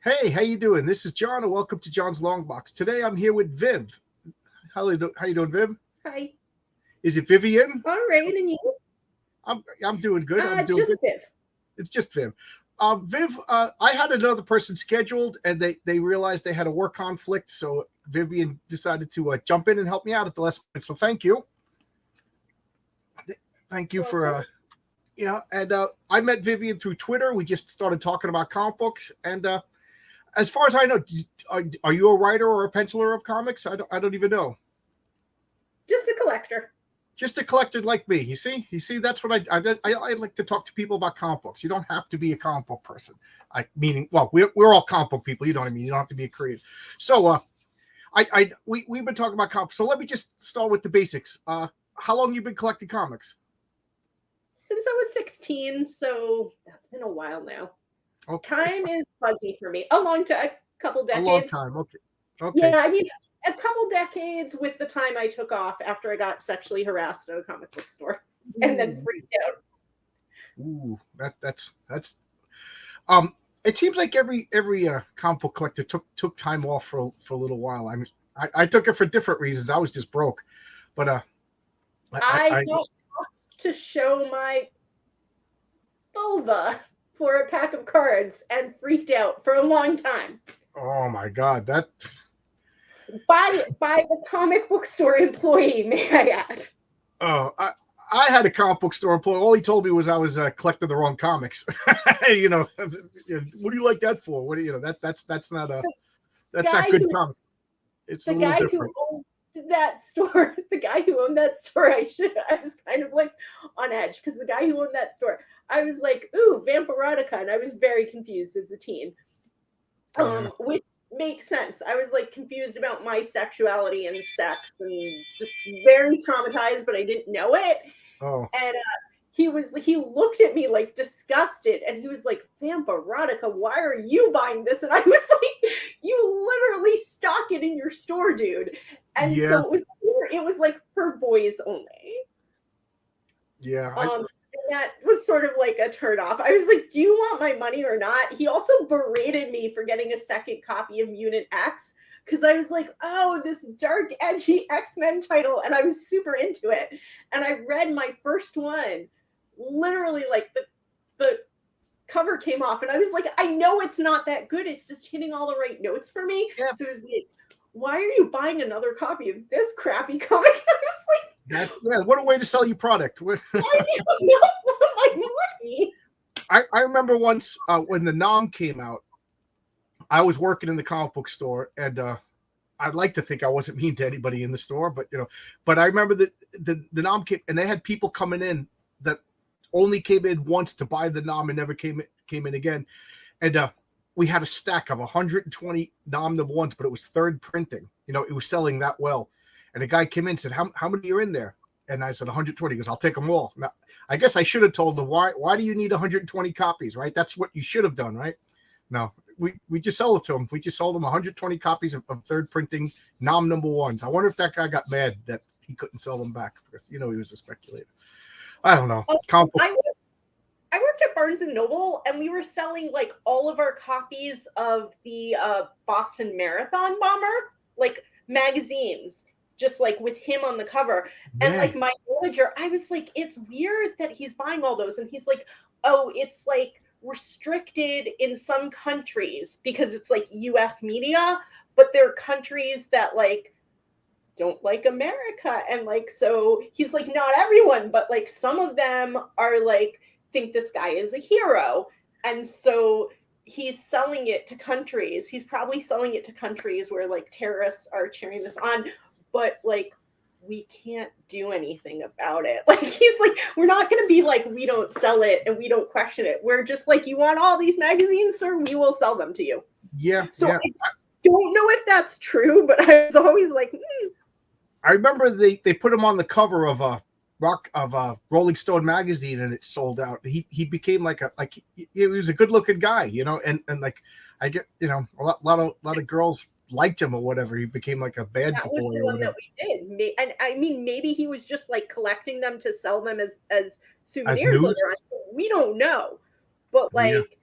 Hey, how you doing? This is John, and welcome to John's Long Box. Today I'm here with Viv. How you doing, Viv? Hi. Is it Vivian? All right, and you? I'm doing good. I'm doing Just good. Viv. It's just Viv. Viv, I had another person scheduled, and they realized they had a work conflict, so Vivian decided to jump in and help me out at the last minute. So thank you. Thank you for yeah. And I met Vivian through Twitter. We just started talking about comic books, and as far as I know, are you a writer or a penciler of comics? I don't even know. Just a collector. Just a collector like me. You see, that's what I like to talk to people about comic books. You don't have to be a comic book person. We're all comic book people. You know what I mean. You don't have to be a creative. So, we've been talking about comics. So let me just start with the basics. How long you been collecting comics? Since I was 16, so that's been a while now. Okay. Time is fuzzy for me. A couple decades. A long time. Okay. Yeah, I mean, a couple decades with the time I took off after I got sexually harassed at a comic book store and then freaked out. Ooh, that's. It seems like every comic book collector took time off for a little while. I mean, I took it for different reasons. I was just broke, but I got asked to show my vulva for a pack of cards and freaked out for a long time. Oh my God, that by the comic book store employee, may I add? Oh, I had a comic book store employee. All he told me was I was collecting the wrong comics. What do you like that for? What do that's not good comic. It's a little different. That store, the guy who owned that store, I was kind of like on edge because the guy who owned that store, I was like, ooh, Vampirotica, and I was very confused as a teen. Which makes sense. I was like confused about my sexuality and sex and just very traumatized, but I didn't know it. Oh. And he looked at me like disgusted, and he was like, Vampirotica, why are you buying this? And I was like, you literally stock it in your store, dude. And so it was like for boys only. Yeah. And that was sort of like a turn off. I was like, do you want my money or not? He also berated me for getting a second copy of Mutant X because I was like, oh, this dark, edgy X-Men title. And I was super into it. And I read my first one, literally like the cover came off. And I was like, I know it's not that good. It's just hitting all the right notes for me. Yeah. So it was like, why are you buying another copy of this crappy comic? I was like, what a way to sell your product. I don't know my money. I remember once when the Nom came out, I was working in the comic book store, and I'd like to think I wasn't mean to anybody in the store, but I remember that the Nom came, and they had people coming in that only came in once to buy the Nom and never came in again, and we had a stack of 120 Nom number ones, but it was third printing. It was selling that well. And a guy came in and said, how many are in there? And I said, 120. He goes, I'll take them all. Now, I guess I should have told him, why do you need 120 copies, right? That's what you should have done, right? No, we just sell it to him. We just sold him 120 copies of third printing Nom number ones. I wonder if that guy got mad that he couldn't sell them back because, he was a speculator. I don't know. I worked at Barnes & Noble, and we were selling like all of our copies of the Boston Marathon bomber, like magazines, just like with him on the cover. Yeah. And like my manager, I was like, it's weird that he's buying all those. And he's like, oh, it's like restricted in some countries because it's like US media, but there are countries that like don't like America. And like, so he's like, not everyone, but like some of them are like, think this guy is a hero. And so he's selling it to countries. He's probably selling it to countries where like terrorists are cheering this on, but like we can't do anything about it. Like he's like, we're not going to be like, we don't sell it and we don't question it. We're just like, you want all these magazines, sir? We will sell them to you. Yeah. So yeah. I don't know if that's true, but I was always like, I remember they put him on the cover of Rolling Stone magazine, and it sold out. He became he was a good looking guy, and like I get, a lot of girls liked him or whatever. He became like a bad boy. That was the one that we did. And I mean, maybe he was just like collecting them to sell them as souvenirs later on. So we don't know, but like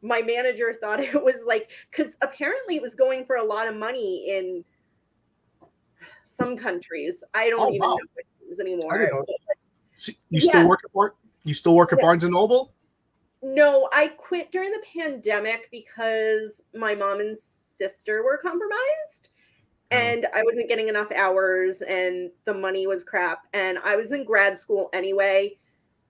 my manager thought it was like, because apparently it was going for a lot of money in some countries. I don't Oh even wow, know what it is I anymore. didn't know. You Yeah, still work at You still work at yeah. Barnes and Noble? No, I quit during the pandemic because my mom and sister were compromised Oh, and I wasn't getting enough hours and the money was crap. And I was in grad school anyway.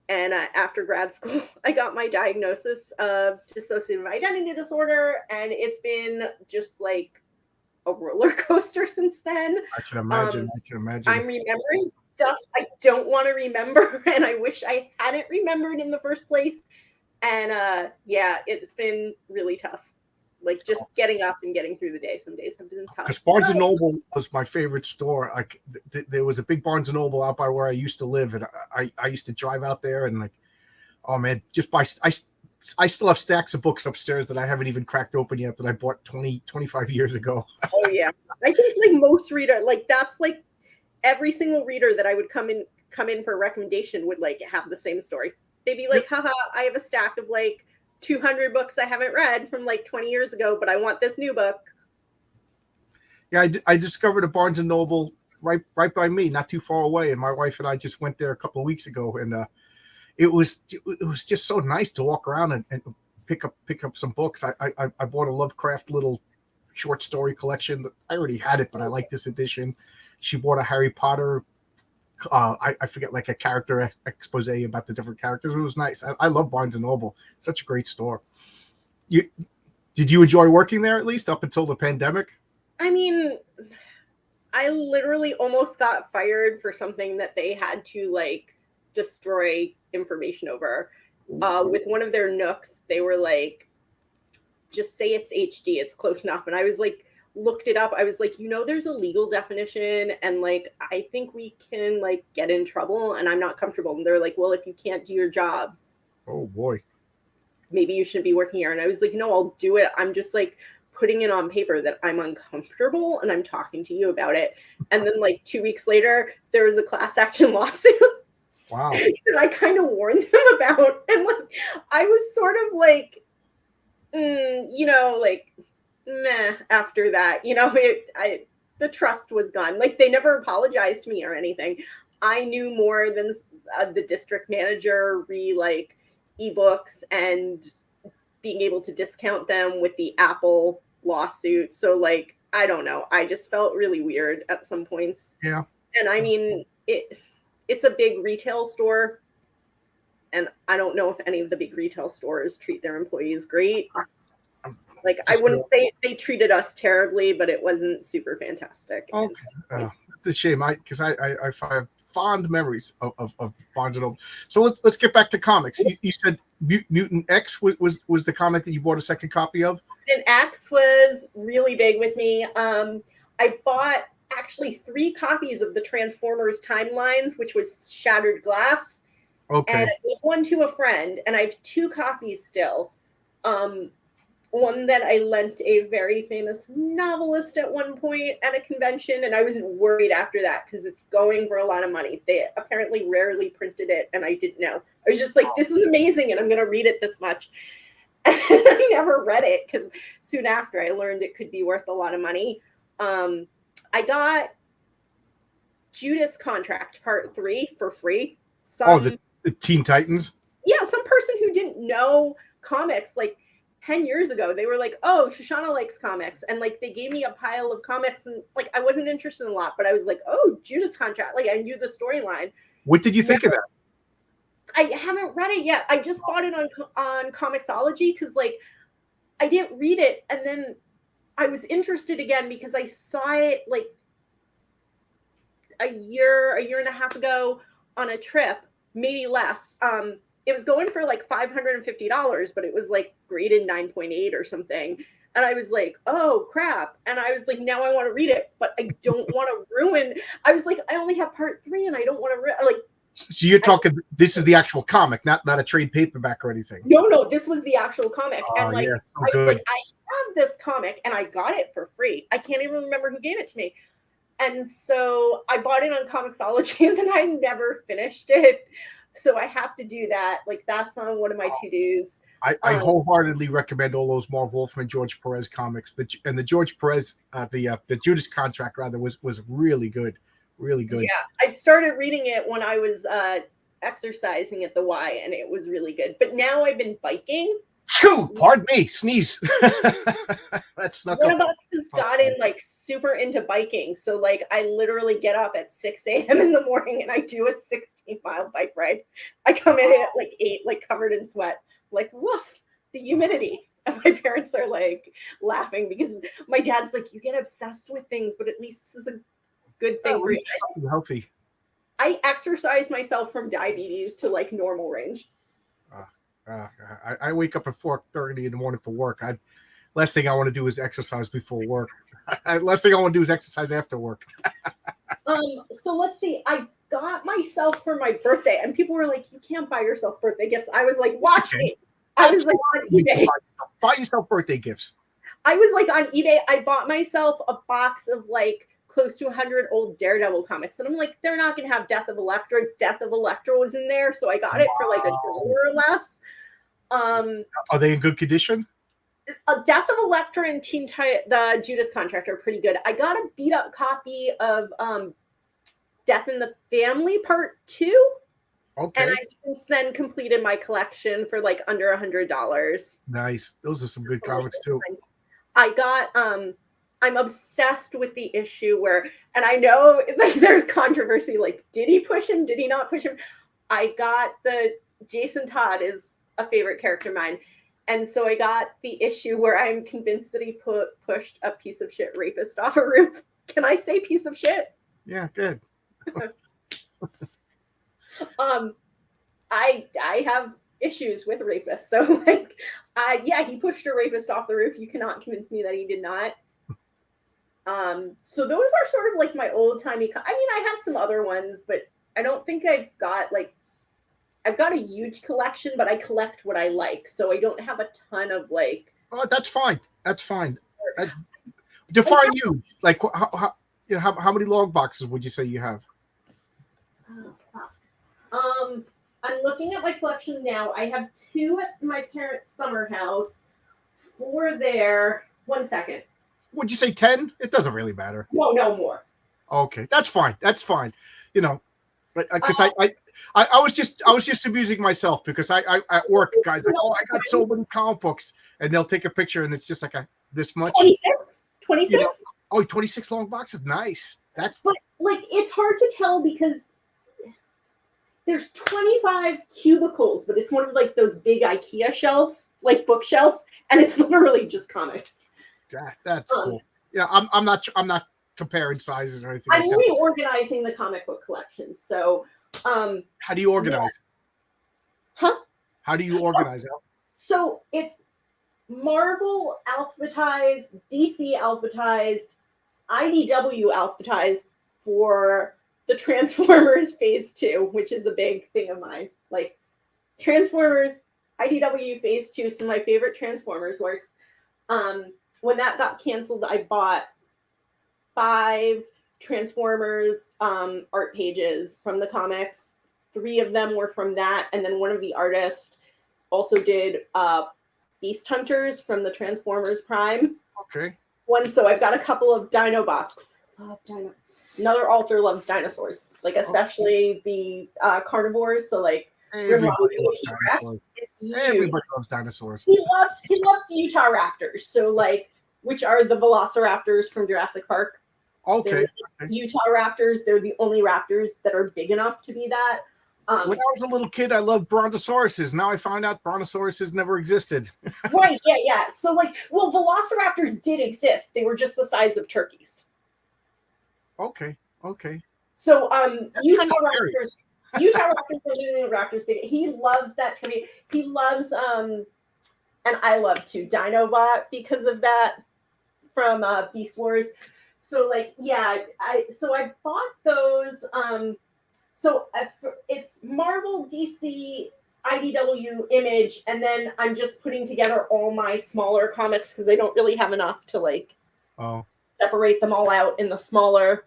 And after grad school, I got my diagnosis of dissociative identity disorder. And it's been just like a roller coaster since then. I can imagine. Um, I can imagine. I'm remembering stuff I don't want to remember. And I wish I hadn't remembered in the first place. And yeah, it's been really tough. Like just getting up and getting through the day. Some days have been tough. Because Barnes But and Noble was my favorite store. Like there was a big Barnes and Noble out by where I used to live, and I used to drive out there and like, oh man, just buy. I still have stacks of books upstairs that I haven't even cracked open yet that I bought 25 years ago. oh yeah, I think like most reader, like that's like every single reader that I would come in for a recommendation would like have the same story. They'd be like, haha, I have a stack of like 200 books I haven't read from like 20 years ago, but I want this new book. Yeah, I discovered a Barnes and Noble right by me, not too far away, and my wife and I just went there a couple of weeks ago, and it was just so nice to walk around and pick up some books. I bought a Lovecraft little short story collection that I already had it, but I like this edition. She bought a Harry Potter. I forget, like a character expose about the different characters. It was nice. I love Barnes and Noble. Such a great store. Did you enjoy working there at least up until the pandemic? I mean, I literally almost got fired for something that they had to like destroy information over. With one of their nooks, they were like, just say it's HD, it's close enough. And I was like, looked it up. I was like, there's a legal definition and like, I think we can like get in trouble and I'm not comfortable. And they're like, well, if you can't do your job, Oh boy. maybe you shouldn't be working here. And I was like, no, I'll do it. I'm just like putting it on paper that I'm uncomfortable and I'm talking to you about it. And then like 2 weeks later, there was a class action lawsuit. Wow. that I kind of warned them about. And like, I was sort of like, like, meh, after that, the trust was gone. Like they never apologized to me or anything. I knew more than the district manager like ebooks and being able to discount them with the Apple lawsuit. So like, I don't know. I just felt really weird at some points. Yeah. And I mean, it's a big retail store. And I don't know if any of the big retail stores treat their employees great. Like, I wouldn't say they treated us terribly, but it wasn't super fantastic. Okay. It's a shame. Because I have fond memories of Barnes and Noble. So let's get back to comics. You said Mutant X was the comic that you bought a second copy of? Mutant X was really big with me. I bought actually 3 copies of the Transformers Timelines, which was Shattered Glass. Okay. And I gave one to a friend, and I have 2 copies still. One that I lent a very famous novelist at one point at a convention, and I was worried after that because it's going for a lot of money. They apparently rarely printed it, and I didn't know. I was just like, this is amazing, and I'm going to read it this much. And I never read it because soon after I learned it could be worth a lot of money. I got Judas Contract Part 3 for free. The Teen Titans? Yeah, some person who didn't know comics, like 10 years ago, they were like, oh, Shoshana likes comics. And like, they gave me a pile of comics and like, I wasn't interested in a lot, but I was like, oh, Judas Contract. Like I knew the storyline. What did you think of that? I haven't read it yet. I just bought it on Comixology because like I didn't read it. And then I was interested again because I saw it like a year and a half ago on a trip, maybe less. It was going for like $550, but it was like graded 9.8 or something. And I was like, oh crap. And I was like, now I want to read it, but I don't want to ruin. I was like, I only have part 3 and I don't want to like. So you're talking, this is the actual comic, not a trade paperback or anything. No, this was the actual comic. And like, yeah, I was like, I have this comic and I got it for free. I can't even remember who gave it to me. And so I bought it on Comixology and then I never finished it. So I have to do that. Like that's on one of my to-dos. I wholeheartedly recommend all those Marv Wolfman, George Perez comics. And the George Perez, the Judas Contract rather was really good, really good. Yeah, I started reading it when I was exercising at the Y, and it was really good. But now I've been biking. Phew, pardon me, sneeze. That's not One of us has gotten like super into biking, so like I literally get up at 6 a.m. in the morning and I do a 16-mile bike ride. I come in at like 8, like covered in sweat, like woof, the humidity. And my parents are like laughing because my dad's like, you get obsessed with things, but at least this is a good thing for you. Healthy. I exercise myself from diabetes to like normal range. I wake up at 4:30 in the morning for work. Last thing I want to do is exercise before work. Last thing I want to do is exercise after work. So let's see. I got myself for my birthday, and people were like, "You can't buy yourself birthday gifts." I was like, "Watch me." I was like on eBay. Buy yourself birthday gifts. I was like on eBay. I bought myself a box of like close to 100 old Daredevil comics, and I'm like, they're not going to have Death of Elektra. Death of Elektra was in there, so I got it for like $1 or less. Are they in good condition? Death of Elektra and the Judas Contract are pretty good. I got a beat up copy of Death in the Family Part 2. Okay. And I've since then completed my collection for like under $100. Nice. Those are some good comics too. I got I'm obsessed with the issue where, and I know like there's controversy, like did he push him? Did he not push him? I got the Jason Todd is a favorite character of mine. And so I got the issue where I'm convinced that he pushed a piece of shit rapist off a roof. Can I say piece of shit? Yeah, good. I have issues with rapists. So like, yeah, he pushed a rapist off the roof. You cannot convince me that he did not. So those are sort of like my old timey. I mean, I have some other ones, but I don't think I've got a huge collection, but I collect what I like. So I don't have a ton of like. Oh, that's fine. That's fine. Define huge. Like how many log boxes would you say you have? I'm looking at my collection now. I have 2 at my parents' summer house, 4 there. 1 second. Would you say 10? It doesn't really matter. No more. Okay, that's fine. That's fine. You know, because I was just amusing myself because I at work guys like, oh, I got so many comic books, and they'll take a picture and it's just like this much. 26. You know, oh, 26 long boxes. Nice. But like it's hard to tell because there's 25 cubicles, but it's one of like those big IKEA shelves, like bookshelves, and it's literally just comics. That's cool. Yeah, I'm not comparing sizes or anything. I'm only organizing the comic book collection. So how do you organize? Yeah. Huh? How do you organize it? So it's Marvel alphabetized, DC alphabetized, IDW alphabetized for the Transformers Phase 2, which is a big thing of mine. Like Transformers, IDW Phase 2, some of my favorite Transformers works. When that got canceled, I bought 5 Transformers art pages from the comics. 3 of them were from that, and then one of the artists also did Beast Hunters from the Transformers Prime. Okay. So I've got a couple of Dinobots. Love Dino. Another author loves dinosaurs, like especially the carnivores. So like everybody loves dinosaurs. Everybody loves dinosaurs. He loves Utah raptors. So like, which are the velociraptors from Jurassic Park. Okay. Utah raptors. They're the only raptors that are big enough to be that. When I was a little kid, I loved brontosauruses. Now I find out brontosauruses never existed. Right. Yeah. So like, well, velociraptors did exist. They were just the size of turkeys. Okay. So Utah raptors are losing the raptors big. He loves that trivia. He loves and I love too Dinobot because of that from Beast Wars. So like, yeah, I bought those. So it's Marvel, DC, IDW, Image, and then I'm just putting together all my smaller comics because I don't really have enough to like separate them all out in the smaller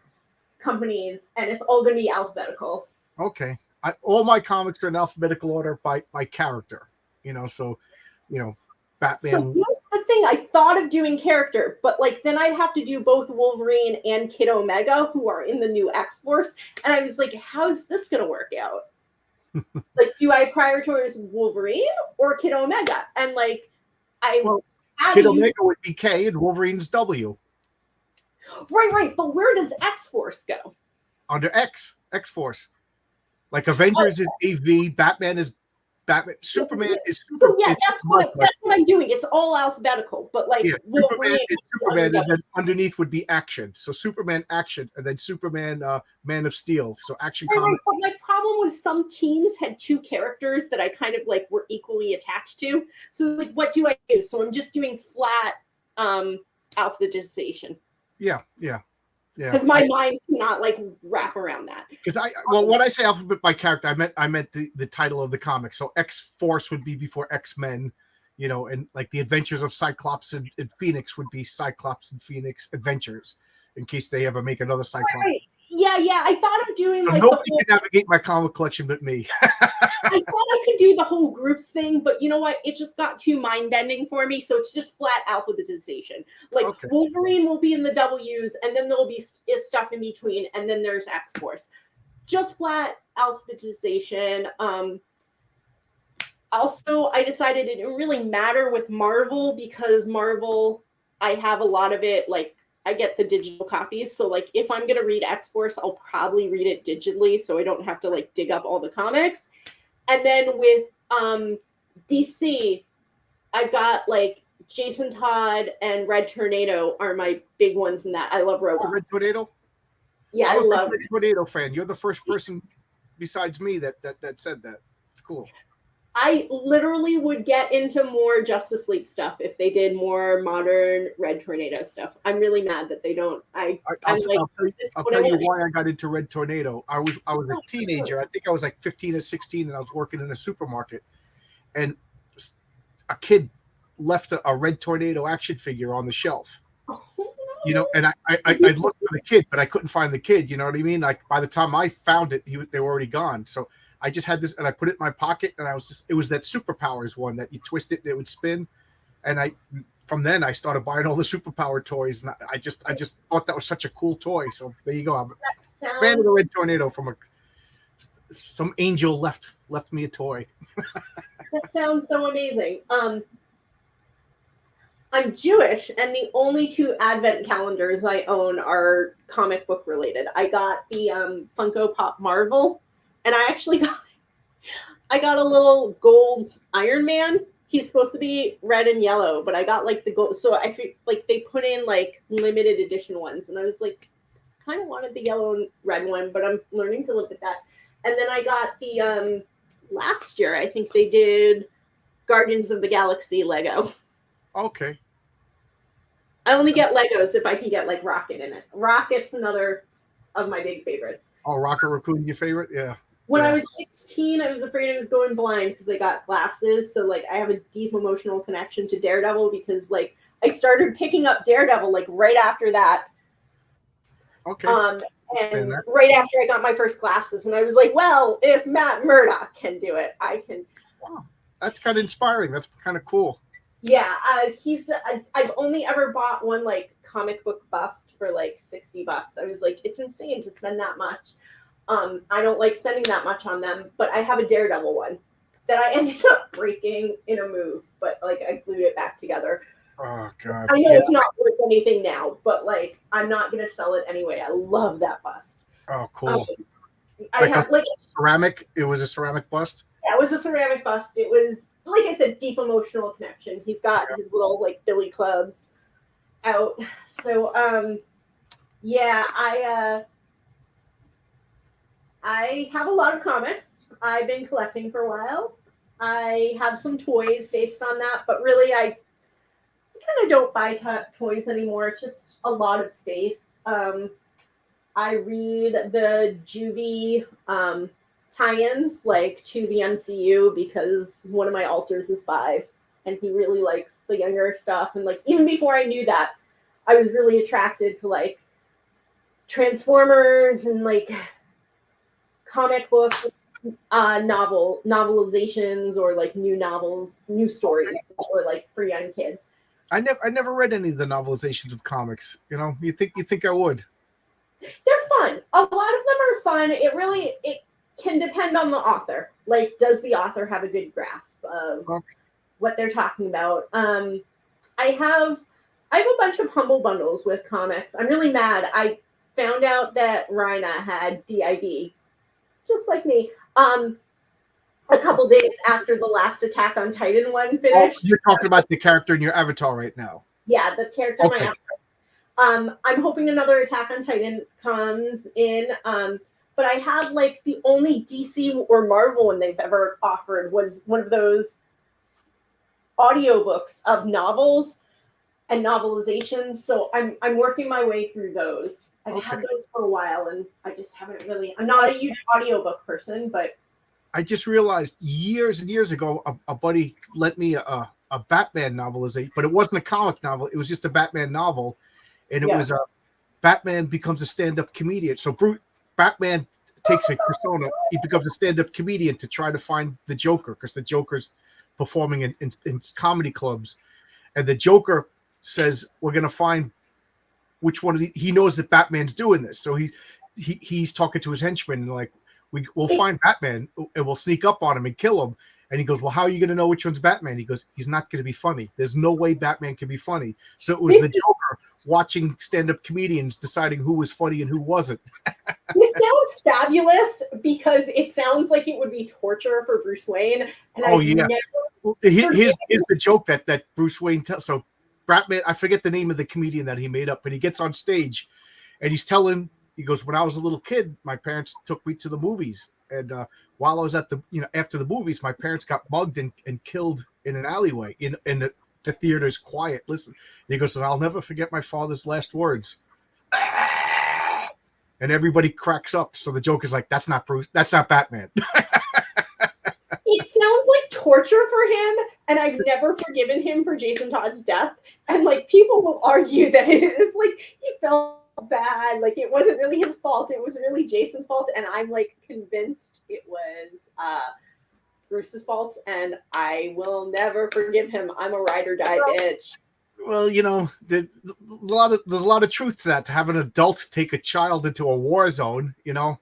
companies, and it's all going to be alphabetical. Okay. All my comics are in alphabetical order by character, you know, so So Batman. here's the thing: I thought of doing character, but like then I'd have to do both Wolverine and Kid Omega, who are in the new X Force, and I was like, how's this gonna work out? Like, do I prioritize Wolverine or Kid Omega? And like, I Well, had Kid to use Omega would be K and Wolverine's W right. But where does X Force go? under X Force. Like Avengers is AV, Batman is Batman, Superman is So Super. yeah, It's that's what I'm doing. It's all alphabetical, but like yeah, Wolverine Superman is Superman, and then underneath would be action. So Superman action, and then Superman Man of Steel. So action comic. But my problem was some teams had two characters that I kind of like were equally attached to. So like, what do I do? So I'm just doing flat alphabetization. Yeah. Because my mind cannot like wrap around that. Because when I say alphabet by character, I meant the title of the comic. So X Force would be before X Men, and like the Adventures of Cyclops and Phoenix would be Cyclops and Phoenix Adventures, in case they ever make another Cyclops. Right. Yeah. I thought of doing so like nobody can navigate my comic collection but me. I thought I could do the whole groups thing, but you know what? It just got too mind bending for me. So it's just flat alphabetization. Like Wolverine will be in the W's, and then there'll be stuff in between, and then there's X Force. Just flat alphabetization. Also, I decided it didn't really matter with Marvel because Marvel, I have a lot of it. Like I get the digital copies, so like if I'm gonna read X Force, I'll probably read it digitally, so I don't have to like dig up all the comics. And then with DC, I've got like Jason Todd and Red Tornado are my big ones in that. I love robots. Red Tornado? Yeah, I'm I love a Red Tornado fan. You're the first person besides me that said that. It's cool. I literally would get into more Justice League stuff if they did more modern Red Tornado stuff. I'm really mad that they don't. I'll tell you why I got into Red Tornado. I was a teenager. I think I was like 15 or 16, and I was working in a supermarket, and a kid left a Red Tornado action figure on the shelf. And I looked for the kid, but I couldn't find the kid. You know what I mean? Like by the time I found it, they were already gone. So I just had this, and I put it in my pocket, and it was that Superpowers one that you twist it and it would spin. And from then I started buying all the Superpower toys, and I just thought that was such a cool toy. So there you go. I'm a fan of the Red Tornado from some angel left me a toy. That sounds so amazing. I'm Jewish, and the only two Advent calendars I own are comic book related. I got the Funko Pop Marvel, and I actually got a little gold Iron Man. He's supposed to be red and yellow, but I got like the gold. So I feel like they put in like limited edition ones, and I was like, kind of wanted the yellow and red one, but I'm learning to live with that. And then I got the last year, I think they did Guardians of the Galaxy Lego. Okay. I only get Legos if I can get like Rocket in it. Rocket's another of my big favorites. Oh, Rocket Raccoon, your favorite? Yeah. When I was 16, I was afraid I was going blind because I got glasses. So like I have a deep emotional connection to Daredevil because like I started picking up Daredevil like right after that. Okay. And right after I got my first glasses, and I was like, well, if Matt Murdock can do it, I can. Wow. That's kind of inspiring. That's kind of cool. Yeah, I've only ever bought one like comic book bust for like $60. I was like, it's insane to spend that much. I don't like spending that much on them, but I have a Daredevil one that I ended up breaking in a move, but like I glued it back together. Oh god! I know it's not worth anything now, but like I'm not gonna sell it anyway. I love that bust. Oh, cool! I have like ceramic. It was a ceramic bust. Yeah, it was a ceramic bust. It was, like I said, deep emotional connection. He's got his little like billy clubs out. So yeah, I have a lot of comics. I've been collecting for a while. I have some toys based on that, but really I kind of don't buy toys anymore. It's just a lot of space. I read the Juvie tie-ins like to the MCU because one of my alters is 5 and he really likes the younger stuff. And like even before I knew that, I was really attracted to like Transformers and like comic books. novelizations or like new novels, new stories, or like for young kids. I never read any of the novelizations of comics. You think I would? They're fun. A lot of them are fun. It can depend on the author. Like, does the author have a good grasp of Okay. what they're talking about? I have a bunch of humble bundles with comics. I'm really mad. I found out that Rhina had DID, just like me. A couple days after the last Attack on Titan one Oh, finished. you're talking about the character in your avatar right now. Yeah, the character in my Okay. avatar. I'm hoping another Attack on Titan comes in. But I have like the only DC or Marvel one they've ever offered was one of those audiobooks of novels and novelizations. So I'm working my way through those. I've had those for a while and I just haven't really, I'm not a huge audiobook person, but I just realized years and years ago, a buddy lent me a Batman novelization, but it wasn't a comic novel. It was just a Batman novel. And it yeah. was Batman becomes a stand-up comedian. So Batman takes a persona. He becomes a stand-up comedian to try to find the Joker because the Joker's performing in comedy clubs. And the Joker says, we're going to find which one of he knows that Batman's doing this. So he's talking to his henchmen and like, we'll find Batman and we'll sneak up on him and kill him. And he goes, well, how are you going to know which one's Batman? He goes, he's not going to be funny. There's no way Batman can be funny. So it was the Joker watching stand-up comedians deciding who was funny and who wasn't. It sounds fabulous because it sounds like it would be torture for Bruce Wayne. And Here's the joke that Bruce Wayne tells. So Batman, I forget the name of the comedian that he made up, but he gets on stage and he goes, when I was a little kid, my parents took me to the movies. And while I was at after the movies, my parents got mugged and killed in an alleyway in the theater's quiet. Listen, and he goes, and I'll never forget my father's last words. And everybody cracks up. So the joke is like, that's not Bruce. That's not Batman. It sounds like torture for him. And I've never forgiven him for Jason Todd's death. And like people will argue that it's like he felt bad, like it wasn't really his fault, it was really Jason's fault, and I'm like convinced it was Bruce's fault, and I will never forgive him. I'm a ride or die bitch. Well, there's a lot of truth to that. To have an adult take a child into a war zone, I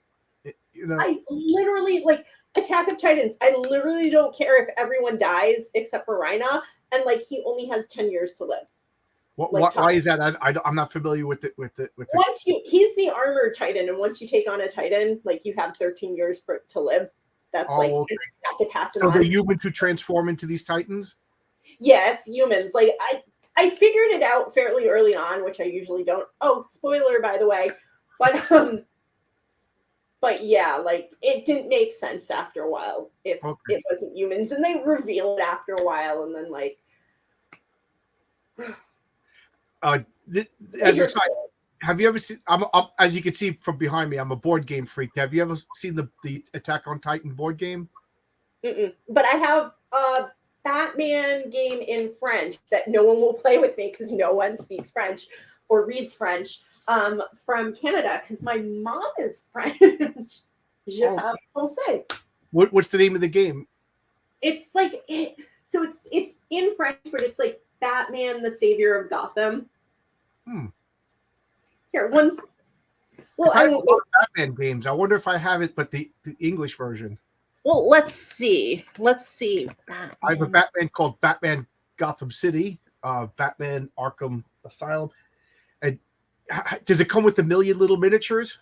literally like Attack of Titans. I literally don't care if everyone dies except for Rhina, and like he only has 10 years to live. Why is that? I'm not familiar with it. He's the armored Titan, and once you take on a Titan, like you have 13 years to live. That's okay. You have to pass it on. So the humans who transform into these Titans? Yeah, it's humans. Like I figured it out fairly early on, which I usually don't. Oh, spoiler by the way, but yeah, like it didn't make sense after a while if it wasn't humans, and they reveal it after a while, and then like. As a side, have you ever seen? As you can see from behind me, I'm a board game freak. Have you ever seen the Attack on Titan board game? But I have a Batman game in French that no one will play with me because no one speaks French or reads French from Canada because my mom is French. Je parle français. What's the name of the game? It's like so it's in French, but it's like Batman, the Savior of Gotham. Here, one. Well, I love Batman games. I wonder if I have it, but the English version. Well, let's see. I have a Batman called Batman Gotham City, Batman Arkham Asylum. And does it come with a million little miniatures?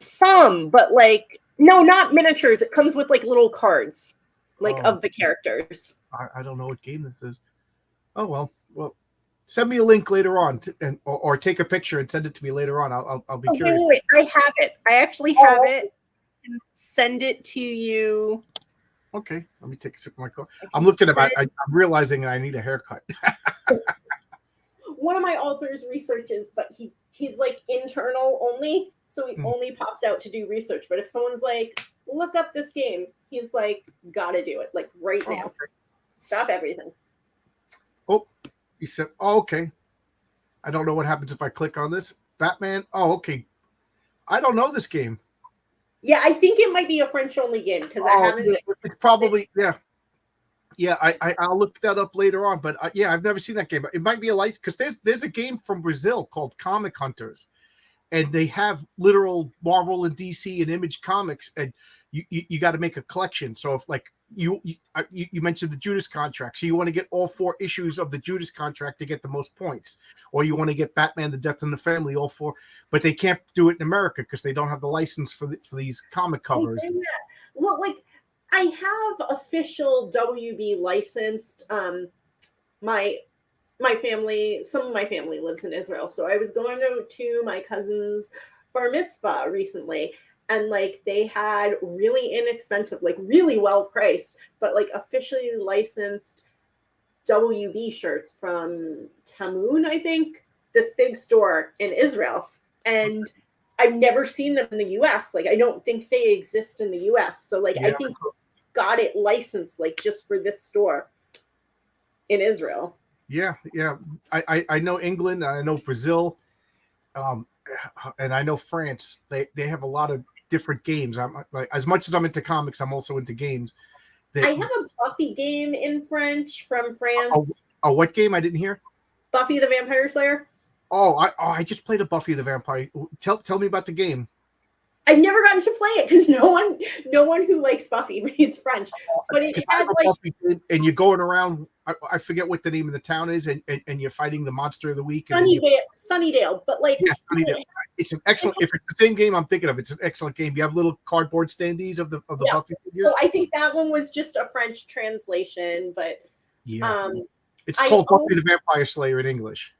Some, but like no, not miniatures. It comes with like little cards, like of the characters. I don't know what game this is. Oh well. Send me a link later on, or take a picture and send it to me later on. I'll be curious. Wait, I have it. I actually have it. Send it to you. Okay, let me take a sip of my coffee. I'm looking at I'm realizing I need a haircut. One of my authors researches, but he's like internal only, so he only pops out to do research. But if someone's like, look up this game, he's like, gotta do it, like right now. Okay. Stop everything. Oh, he said, oh, okay. I don't know what happens if I click on this. Batman. Oh, okay. I don't know this game. Yeah, I think it might be a French only game because I Oh, haven't. it's probably yeah. I'll look that up later on. But yeah, I've never seen that game. It might be a license because there's a game from Brazil called Comic Hunters, and they have literal Marvel and DC and Image comics, and you got to make a collection. So if like you mentioned the Judas contract, so you want to get all 4 issues of the Judas contract to get the most points, or you want to get Batman: The Death in the Family, all 4, but they can't do it in America because they don't have the license for these comic covers. Well, like I have official WB licensed. My family, some of my family lives in Israel, so I was going to my cousin's bar mitzvah recently, and like they had really inexpensive, like really well priced, but like officially licensed WB shirts from Tamun, I think, this big store in Israel. And I've never seen them in the US. Like I don't think they exist in the US. So like I Yeah, think got it licensed like just for this store in Israel. yeah. I know England, I know Brazil, um, and I know France. They have a lot of different games. I'm like, as much as I'm into comics, I'm also into games. I That have a Buffy game in French from oh, France. oh, what game? I didn't hear. Buffy the Vampire Slayer. I just played a Buffy the Vampire. Tell me about the game. I've never gotten to play it because no one who likes Buffy reads French. But it Because I had know like Buffy did, and you're going around. I forget what the name of the town is, and you're fighting the monster of the week, and then you Sunnydale. But like yeah, Sunnydale. It's an excellent. If it's the same game I'm thinking of, it's an excellent game. You have little cardboard standees of the yeah. Buffy figures. So I think that one was just a French translation, but Yeah, it's called Buffy the Vampire Slayer in English.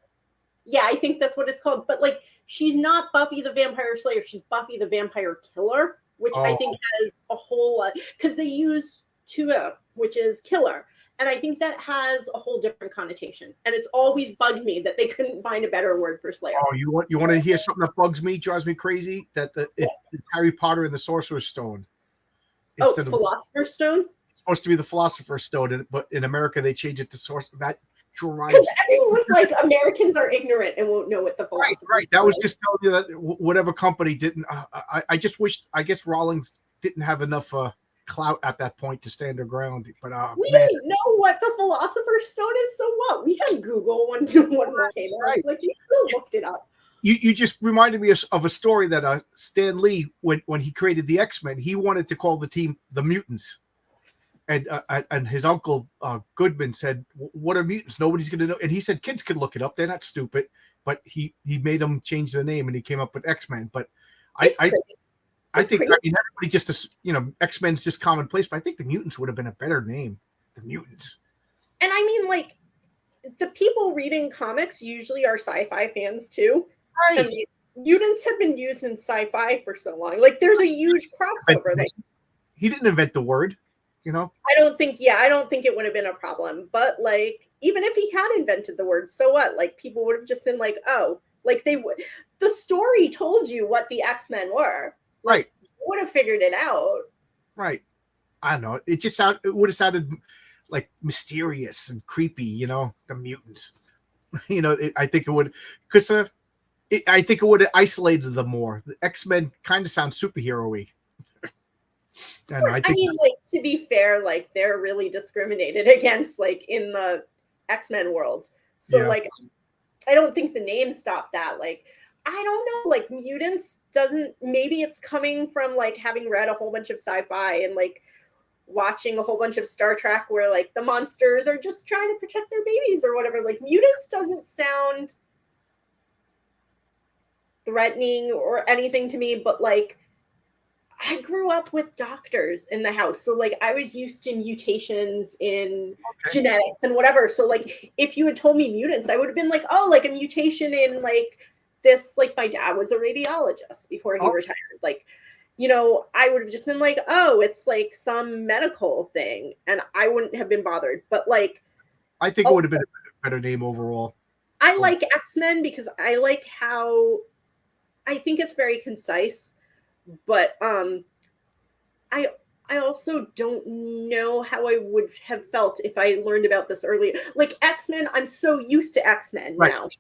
Yeah, I think that's what it's called. But like, she's not Buffy the Vampire Slayer. She's Buffy the Vampire Killer, which I think has a whole lot because they use Tua, which is killer. And I think that has a whole different connotation. And it's always bugged me that they couldn't find a better word for Slayer. Oh, you want to hear something that bugs me, drives me crazy? That it's Harry Potter and the Sorcerer's Stone. Instead of Philosopher's Stone? It's supposed to be the Philosopher's Stone, but in America they changed it to Sorcerer. That drives. Because everyone was like, Americans are ignorant and won't know what the Philosopher's Right. That was just telling you that whatever company didn't. I just wish. I guess Rawlings didn't have enough clout at that point to stand their ground. But we didn't know what the Philosopher's Stone is. So what? We had Google when it came out. Right. Like we still looked it up. You just reminded me of a story that Stan Lee, when he created the X-Men, he wanted to call the team the Mutants. And his uncle Goodman said, "What are mutants? Nobody's going to know." And he said, "Kids could look it up. They're not stupid." But he made them change the name, and he came up with X-Men. But I think everybody just X-Men's just commonplace. But I think the mutants would have been a better name. The mutants. And I mean, like the people reading comics usually are sci-fi fans too. Right. And mutants have been used in sci-fi for so long. Like there's a huge crossover. He didn't invent the word. I don't think it would have been a problem. But like, even if he had invented the word, so what? Like people would have just been like, oh, like they would. The story told you what the X-Men were. Like, right. You would have figured it out. Right. I don't know. It would have sounded like mysterious and creepy, the mutants. I think it would, because I think it would have isolated them more. The X-Men kind of sound superhero-y. I mean, like, to be fair, like they're really discriminated against, like in the X-Men world. So like, I don't think the name stopped that. Like, I don't know, like mutants maybe it's coming from like having read a whole bunch of sci-fi and like watching a whole bunch of Star Trek where like the monsters are just trying to protect their babies or whatever. Like mutants doesn't sound threatening or anything to me, but like I grew up with doctors in the house. So like I was used to mutations in genetics and whatever. So like if you had told me mutants, I would have been like, oh, like a mutation in like this, like my dad was a radiologist before he retired. Like, I would have just been like, oh, it's like some medical thing. And I wouldn't have been bothered. But like I think it would have been a better name overall. I like X-Men because I like how I think it's very concise. But I also don't know how I would have felt if I learned about this earlier. Like X-Men, I'm so used to X-Men now. Right.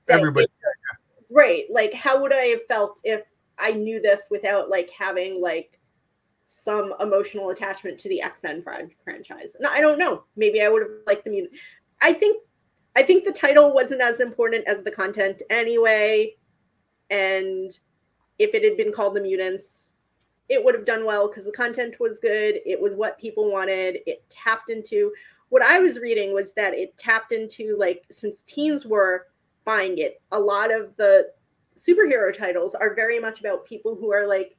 Everybody. Right. Like how would I have felt if I knew this without like having like some emotional attachment to the X-Men franchise. And I don't know, maybe I would have liked the mutant. I think the title wasn't as important as the content anyway. And if it had been called The Mutants, it would have done well because the content was good. It was what people wanted. It tapped into what I was reading was that it tapped into, like, since teens were buying it, a lot of the superhero titles are very much about people who are like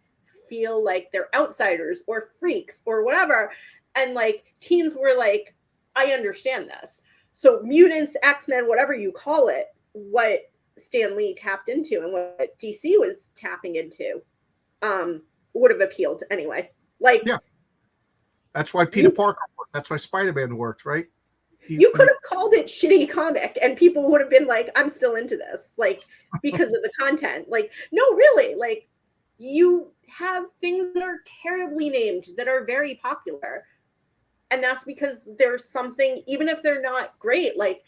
feel like they're outsiders or freaks or whatever. And like teens were like, I understand this. So mutants, X-Men, whatever you call it, what Stan Lee tapped into and what DC was tapping into would have appealed anyway. Like, yeah, that's why Peter Parker worked. That's why Spider-Man worked, right? You could have called it shitty comic and people would have been like, I'm still into this, like, because of the content. Like, no, really, like, you have things that are terribly named that are very popular. And that's because there's something, even if they're not great, like,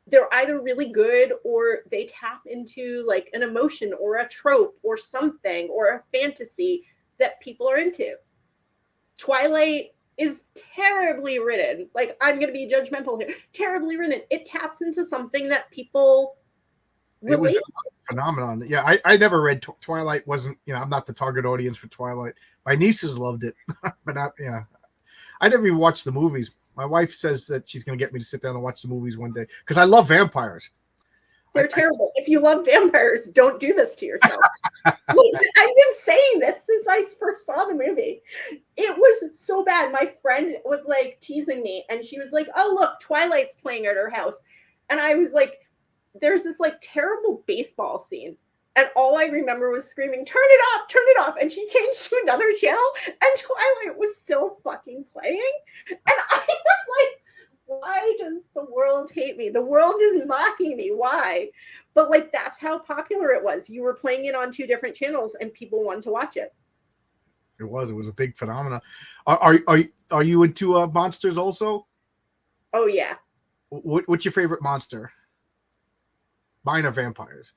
they're either really good or they tap into like an emotion or a trope or something or a fantasy that people are into. Twilight is terribly written. Like, I'm going to be judgmental here. Terribly written. It taps into something that people relate to. It was a phenomenon. Yeah, I never read Twilight. Wasn't, I'm not the target audience for Twilight. My nieces loved it, but I never even watched the movies. My wife says that she's going to get me to sit down and watch the movies one day because I love vampires. They're terrible. If you love vampires, don't do this to yourself. I've been saying this since I first saw the movie. It was so bad. My friend was like teasing me and she was like, oh, look, Twilight's playing at her house. And I was like, there's this like terrible baseball scene. And all I remember was screaming, turn it off. And she changed to another channel and Twilight was still fucking playing. And I was like, why does the world hate me? The world is mocking me. Why? But like, that's how popular it was. You were playing it on 2 different channels and people wanted to watch it. It was a big phenomenon. Are you into monsters also? Oh yeah. What's your favorite monster? Mine are vampires.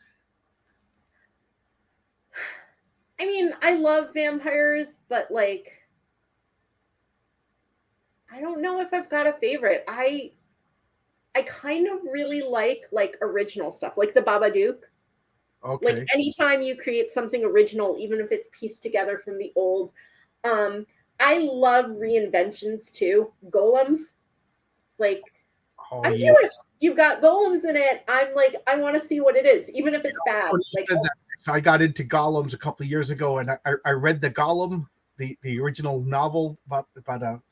I mean, I love vampires, but like, I don't know if I've got a favorite. I kind of really like original stuff, like the Babadook. Okay. Like anytime you create something original, even if it's pieced together from the old. I love reinventions too. Golems. Like, I'm Jewish. You've got golems in it. I'm like, I want to see what it is, even if it's bad. Like, so I got into golems a couple of years ago, and I read the Golem, the original novel about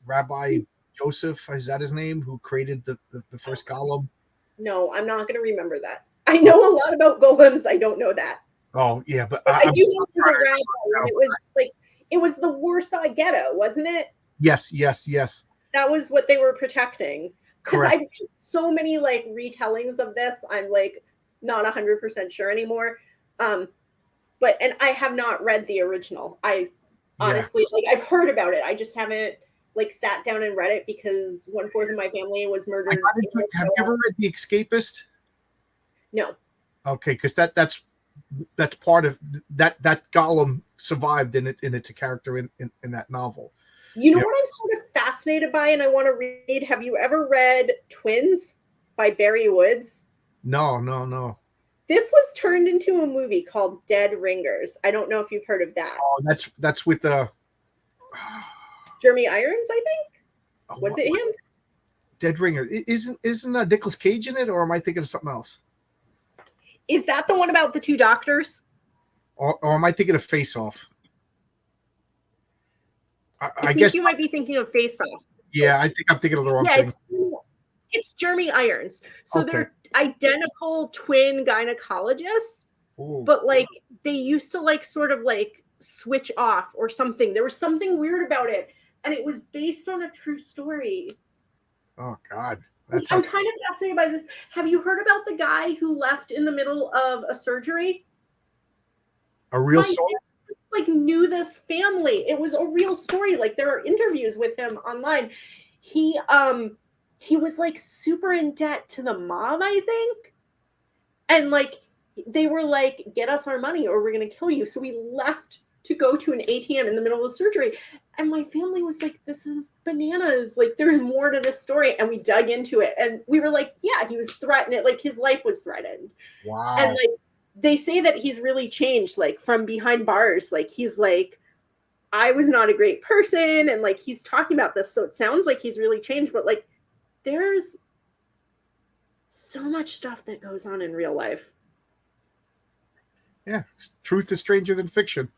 Rabbi Joseph, is that his name, who created the first Golem? No, I'm not going to remember that. I know a lot about golems. I don't know that. Oh yeah, but I do know it was a rabbi, and it was like, it was the Warsaw Ghetto, wasn't it? Yes. That was what they were protecting. Because Correct. I've read so many like retellings of this, I'm like not 100% sure anymore. But I have not read the original. I honestly like, I've heard about it. I just haven't like sat down and read it because 1/4 of my family was murdered. Have you ever read The Escapist? No. Okay, because that's part of that Golem survived, and it's a character in that novel. You know what I'm sort of fascinated by and I want to read? Have you ever read Twins by Barry Woods? No. This was turned into a movie called Dead Ringers. I don't know if you've heard of that. Oh, that's with Jeremy Irons, I think. Was it him? Dead Ringer. Isn't Nicolas Cage in it, or am I thinking of something else? Is that the one about the 2 doctors? Or am I thinking of Face Off? I guess you might be thinking of Face Off. Yeah, I think I'm thinking of the wrong thing. It's Jeremy Irons. So they're identical twin gynecologists, but like they used to like sort of like switch off or something. There was something weird about it, and it was based on a true story. Oh God. I'm kind of fascinated by this. Have you heard about the guy who left in the middle of a surgery? A real story? Like knew this family. It was a real story. Like there are interviews with him online. He was like super in debt to the mom, I think. And like they were like, get us our money or we're going to kill you. So we left to go to an ATM in the middle of the surgery. And my family was like, this is bananas. Like, there's more to this story. And we dug into it. And we were like, yeah, he was threatened. Like, his life was threatened. Wow. And like, they say that he's really changed, like, from behind bars. Like, he's like, I was not a great person. And like, he's talking about this. So it sounds like he's really changed. But like, there's so much stuff that goes on in real life. Yeah, truth is stranger than fiction.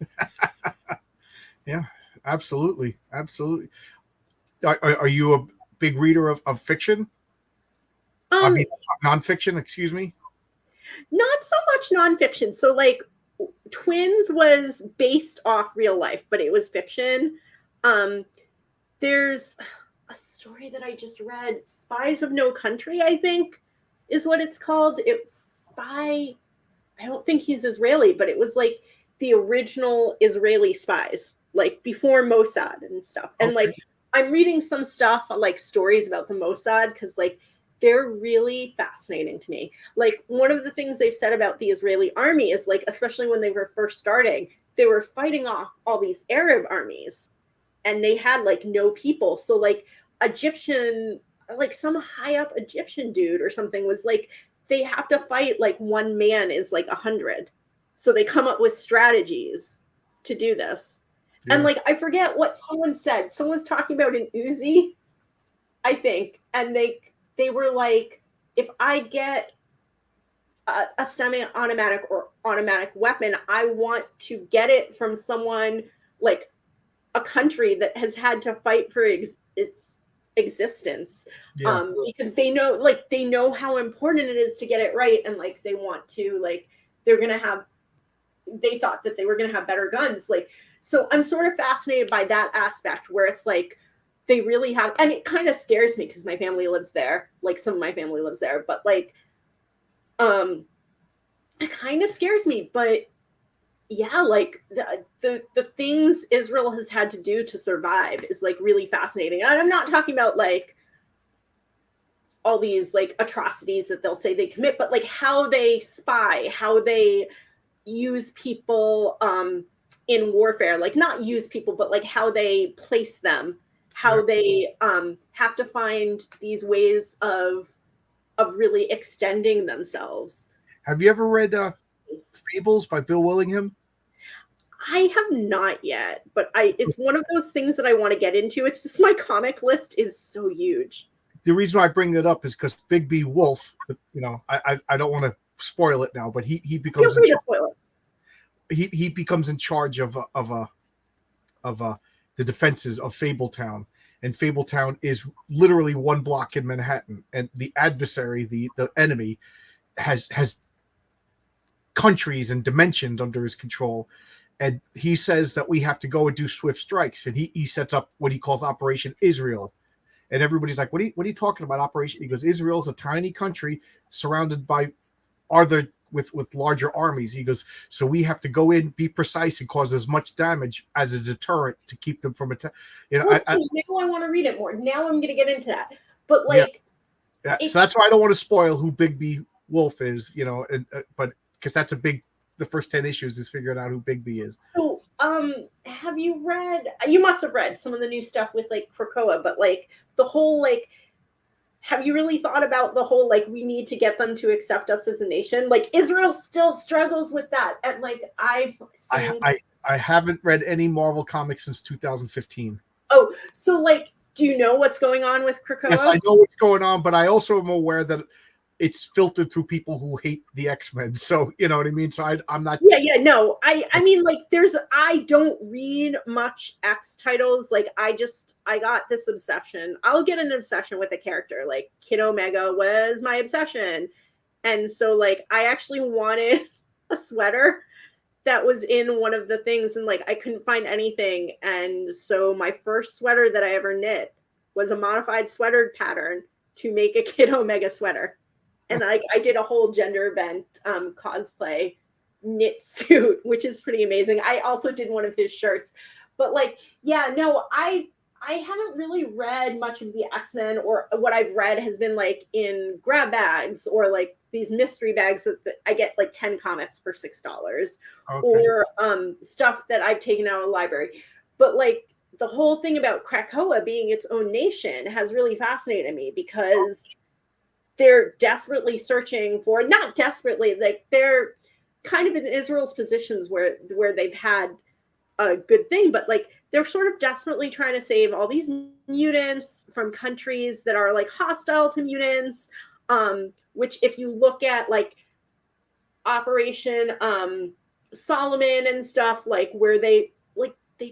Yeah, absolutely. Are you a big reader of fiction? I mean, nonfiction, excuse me. Not so much nonfiction. So like, Twins was based off real life, but it was fiction. There's a story that I just read, Spies of No Country, I think is what it's called. It's by, I don't think he's Israeli, but it was like the original Israeli spies, like before Mossad and stuff. And like, I'm reading some stuff like stories about the Mossad because like they're really fascinating to me. Like, one of the things they've said about the Israeli army is like, especially when they were first starting, they were fighting off all these Arab armies and they had like no people. So like Egyptian, like some high up Egyptian dude or something was like, they have to fight like one man is like 100. So they come up with strategies to do this. Yeah. And like, I forget what someone said. Someone's talking about an Uzi, I think. And they were like, if I get a semi-automatic or automatic weapon, I want to get it from someone like a country that has had to fight for its existence. Yeah. Because they know how important it is to get it right. And like, they want to, like, they thought that they were going to have better guns. Like, so I'm sort of fascinated by that aspect where it's like, they really have, and it kind of scares me because my family lives there. Like, some of my family lives there, but like, it kind of scares me, but yeah, like the things Israel has had to do to survive is like really fascinating. And I'm not talking about like all these like atrocities that they'll say they commit, but like how they spy, how they use people in warfare, like not use people, but like how they place them, how they have to find these ways of really extending themselves. Have you ever read Fables by Bill Willingham? I have not yet, but it's one of those things that I want to get into. It's just my comic list is so huge. The reason why I bring that up is because Big B Wolf, you know, I don't want to spoil it now, but he becomes Feel free to spoil it. He becomes in charge of the defenses of Fabletown, and Fabletown is literally one block in Manhattan, and the adversary, the enemy, has countries and dimensions under his control. And he says that we have to go and do swift strikes. And he sets up what he calls Operation Israel. And everybody's like, what are you talking about, Operation? He goes, Israel's a tiny country surrounded by other with larger armies. He goes, so we have to go in, be precise, and cause as much damage as a deterrent to keep them from attacking. You know, now I want to read it more. Now I'm going to get into that. But like, so that's why I don't want to spoil who Big B Wolf is. You know, but because that's the first 10 issues is figuring out who Big B is. So, have you read? You must have read some of the new stuff with like Krakoa, but like the whole like, have you really thought about the whole like we need to get them to accept us as a nation? Like, Israel still struggles with that, and like I haven't read any Marvel comics since 2015. Oh, so like, do you know what's going on with Krakoa? Yes, I know what's going on, but I also am aware that it's filtered through people who hate the X-Men. So, you know what I mean? So I'm not. Yeah. No, I mean, like, I don't read much X titles. Like, I got this obsession. I'll get an obsession with a character. Like, Kid Omega was my obsession. And so, like, I actually wanted a sweater that was in one of the things, and like, I couldn't find anything. And so my first sweater that I ever knit was a modified sweater pattern to make a Kid Omega sweater. And I did a whole gender bent cosplay knit suit, which is pretty amazing. I also did one of his shirts. But like, yeah, no, I haven't really read much of the X-Men, or what I've read has been like in grab bags or like these mystery bags that I get like 10 comics for $6, Okay. or stuff that I've taken out of the library. But like the whole thing about Krakoa being its own nation has really fascinated me, because they're desperately searching for, not desperately, like they're kind of in Israel's positions where they've had a good thing, but like they're sort of desperately trying to save all these mutants from countries that are like hostile to mutants, which if you look at like Operation Solomon and stuff, like where they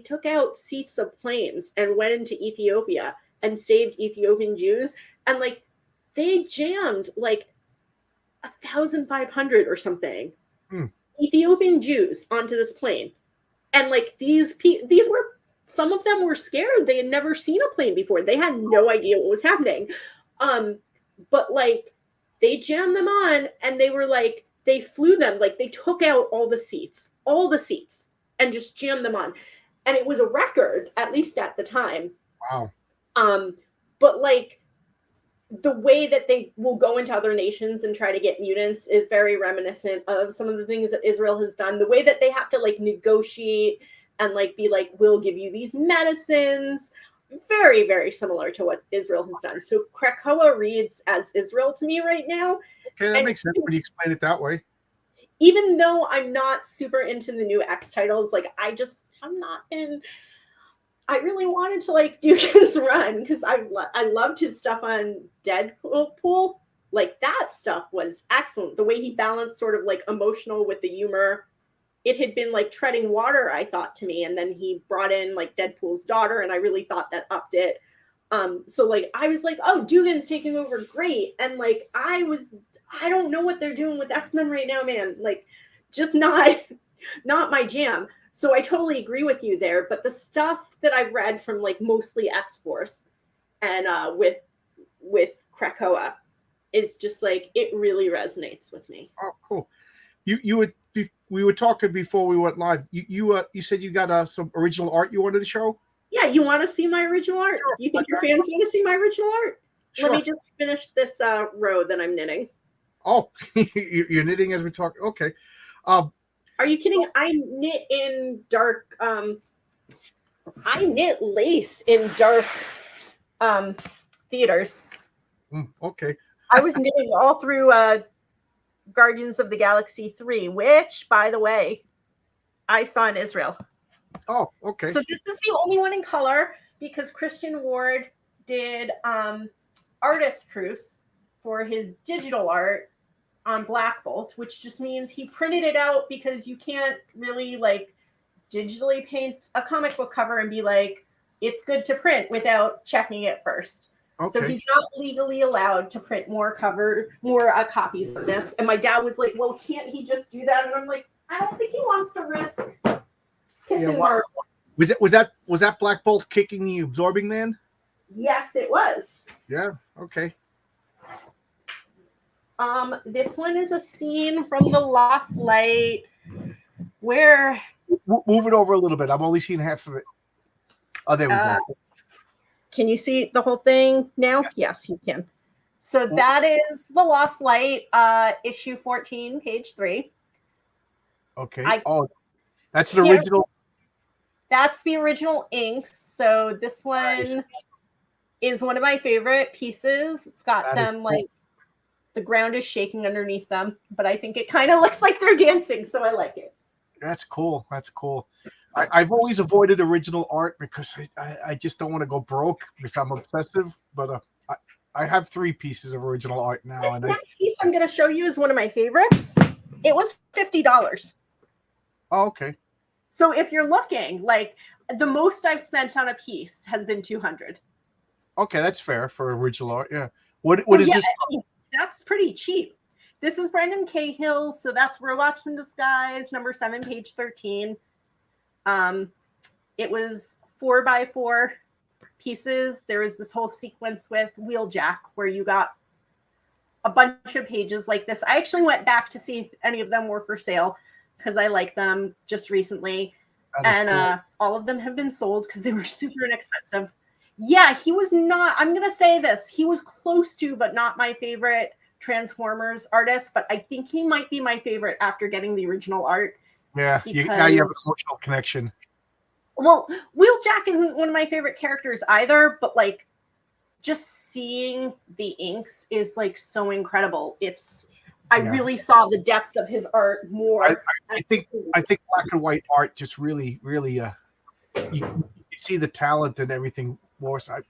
took out seats of planes and went into Ethiopia and saved Ethiopian Jews, and like they jammed like 1,500 or something Ethiopian Jews onto this plane. And like these were, some of them were scared. They had never seen a plane before. They had no idea what was happening. But like they jammed them on, and they were like, they flew them, like they took out all the seats and just jammed them on. And it was a record, at least at the time. Wow. But like the way that they will go into other nations and try to get mutants is very reminiscent of some of the things that Israel has done. The way that they have to like negotiate and like be like, we'll give you these medicines, very, very similar to what Israel has done. So Krakoa reads as Israel to me right now. Okay, that makes sense when you explain it that way. Even though I'm not super into the new X titles, like I'm not in. I really wanted to like Dugan's run, because I loved his stuff on Deadpool. Like that stuff was excellent. The way he balanced sort of like emotional with the humor. It had been like treading water, I thought, to me. And then he brought in like Deadpool's daughter, and I really thought that upped it. So like I was like, oh, Dugan's taking over, great. And like I don't know what they're doing with X-Men right now, man. Like just not my jam. So I totally agree with you there. But the stuff that I've read from like mostly X-Force and with Krakoa is just like, it really resonates with me. Oh, cool. We were talking before we went live. You said you got some original art you wanted to show? Yeah, you want to see my original art? Sure. You think your fans want to see my original art? Sure. Let me just finish this row that I'm knitting. Oh, you're knitting as we talk. Okay. Are you kidding? So, I knit in dark. I knit lace in dark theaters. Okay. I was knitting all through Guardians of the Galaxy 3, which, by the way, I saw in Israel. Oh, okay. So this is the only one in color, because Christian Ward did artist proofs for his digital art on Black Bolt, which just means he printed it out, because you can't really like digitally paint a comic book cover and be like, it's good to print without checking it first. Okay. So he's not legally allowed to print more copies of this. And my dad was like, well, can't he just do that? And I'm like, I don't think he wants to risk kissing Marvel. Was that Black Bolt kicking the Absorbing Man? Yes, it was. Yeah, okay. This one is a scene from The Lost Light where... Move it over a little bit. I'm only seeing half of it. Oh, there we go. Can you see the whole thing now? Yes, you can. So that is The Lost Light, issue 14, page 3. Okay. That's the original. That's the original inks. So this one is one of my favorite pieces. It's got them like the ground is shaking underneath them, but I think it kind of looks like they're dancing, so I like it. That's cool. That's cool. I've always avoided original art because I just don't want to go broke, because I'm obsessive. But I have 3 pieces of original art now. And next piece I'm going to show you is one of my favorites. It was $50. Oh, okay. So if you're looking, like the most I've spent on a piece has been $200. Okay, that's fair for original art. Yeah. What is this? That's pretty cheap. This is Brendan Cahill, so that's Robots in Disguise, number 7, page 13. It was 4x4 pieces. There was this whole sequence with Wheeljack where you got a bunch of pages like this. I actually went back to see if any of them were for sale, because I like them just recently. And cool. All of them have been sold because they were super inexpensive. Yeah, he was not, I'm going to say this, he was close to, but not my favorite Transformers artist, but I think he might be my favorite after getting the original art. Yeah, now you have an emotional connection. Well, Wheeljack isn't one of my favorite characters either, but like just seeing the inks is like so incredible. I really saw the depth of his art more. I think black and white art just really you see the talent and everything more so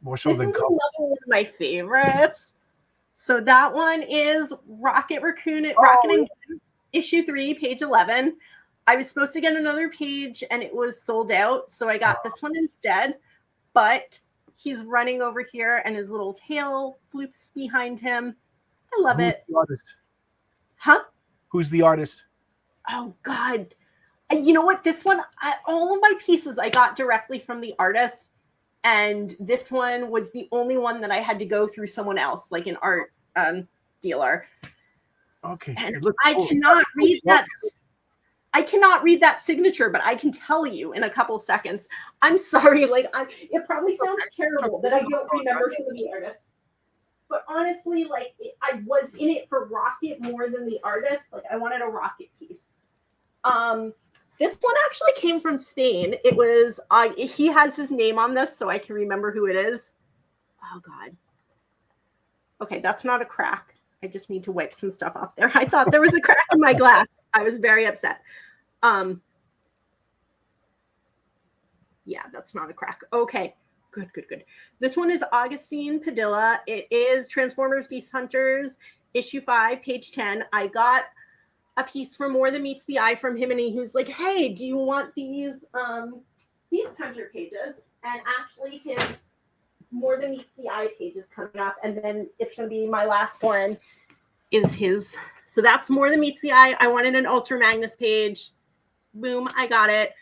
than color. Another one of my favorites. So that one is Rocket Raccoon at issue 3, page 11. I was supposed to get another page and it was sold out, so I got this one instead. But he's running over here and his little tail floops behind him. I love it. The artist? Huh? Who's the artist? Oh, God. You know what? This one, all of my pieces I got directly from the artist. And this one was the only one that I had to go through someone else, like an art dealer. Okay. I cannot read that. I cannot read that signature, but I can tell you in a couple seconds. I'm sorry. Like, it probably sounds terrible that I don't remember who the artist. But honestly, like, I was in it for Rocket more than the artist. Like, I wanted a Rocket piece. This one actually came from Spain. It was, he has his name on this, so I can remember who it is. Oh, God. Okay, that's not a crack. I just need to wipe some stuff off there. I thought there was a crack in my glass. I was very upset. Yeah, that's not a crack. Okay, good. This one is Augustine Padilla. It is Transformers Beast Hunters, issue 5, page 10. I got a piece for More Than Meets the Eye from him, and he was like, hey, do you want these Beast Hunter pages? And actually his More Than Meets the Eye page is coming up, and then it's going to be my last one is his. So that's More Than Meets the Eye. I wanted an Ultra Magnus page. Boom, I got it.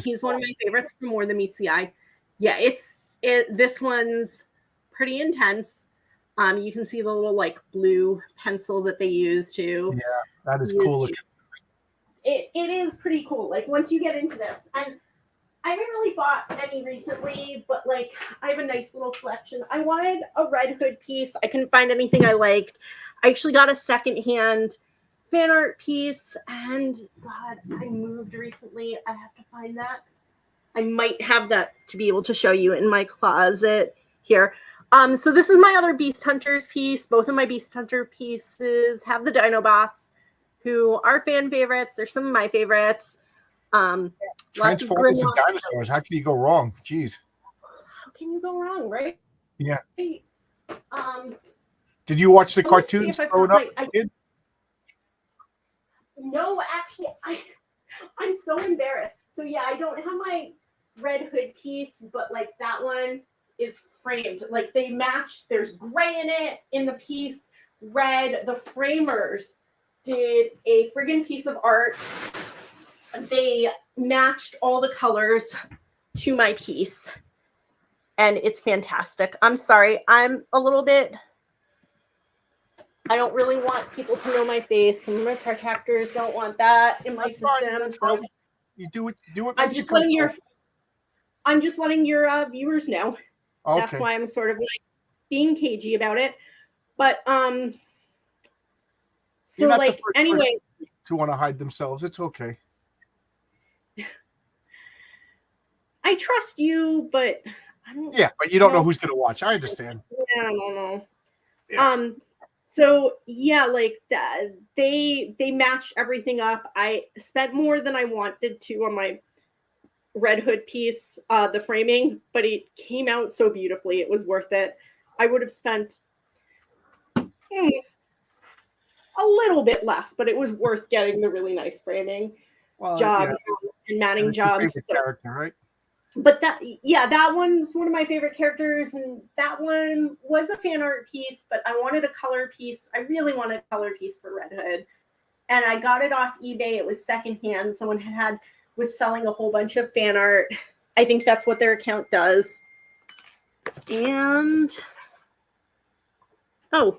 He's one of my favorites for More Than Meets the Eye. Yeah, this one's pretty intense. You can see the little like blue pencil that they use to. Yeah, that is cool. It is pretty cool. Like once you get into this, and I haven't really bought any recently, but like I have a nice little collection. I wanted a Red Hood piece. I couldn't find anything I liked. I actually got a secondhand fan art piece, and God, I moved recently. I have to find that. I might have that to be able to show you in my closet here. So this is my other Beast Hunters piece. Both of my Beast Hunter pieces have the Dinobots, who are fan favorites. They're some of my favorites. Transformers and dinosaurs. How can you go wrong? Jeez. How can you go wrong, right? Yeah. Did you watch the cartoons growing up? No, actually, I'm so embarrassed. So yeah, I don't have my Red Hood piece, but like that one is framed. Like they matched. There's gray in it in the piece. Red. The framers did a friggin' piece of art. They matched all the colors to my piece, and it's fantastic. I'm sorry. I'm a little bit. I don't really want people to know my face. Some of my protectors don't want that in my system. So you do it. I'm just letting your viewers know. Okay. That's why I'm sort of like being cagey about it. But so like anyway, to want to hide themselves, it's okay. I trust you, but I don't. Yeah, but you don't know who's going to watch. I understand. Yeah, I don't know. Yeah. So yeah, like that, they matched everything up. I spent more than I wanted to on my Red Hood piece, the framing, but it came out so beautifully. It was worth it. I would have spent a little bit less, but it was worth getting the really nice framing job and matting job. Character, right? But that one's one of my favorite characters, and that one was a fan art piece, but I wanted a color piece. I really wanted a color piece for Red Hood, and I got it off eBay. It was secondhand. Someone was selling a whole bunch of fan art. I think that's what their account does. And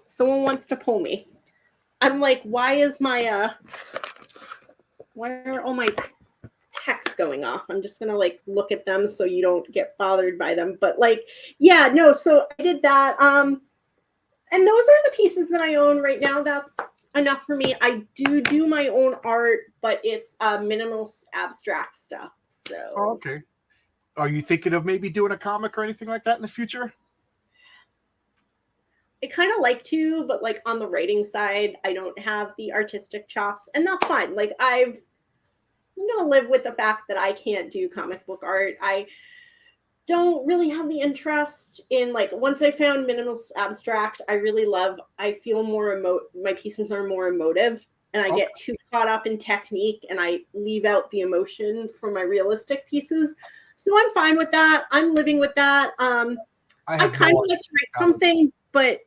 someone wants to pull me. I'm like, why are all my texts going off? I'm just gonna like look at them so you don't get bothered by them. But like, yeah, no, so I did that. And those are the pieces that I own right now. That's enough for me. I do my own art, but it's minimal abstract stuff. So okay. Are you thinking of maybe doing a comic or anything like that in the future? I kind of like to, but like on the writing side, I don't have the artistic chops, and that's fine. Like I'm gonna live with the fact that I can't do comic book art. I don't really have the interest in, like, once I found minimalist abstract, I feel more my pieces are more emotive, and I Okay. get too caught up in technique and I leave out the emotion from my realistic pieces. So I'm fine with that. I'm living with that. I kind of like to write something, but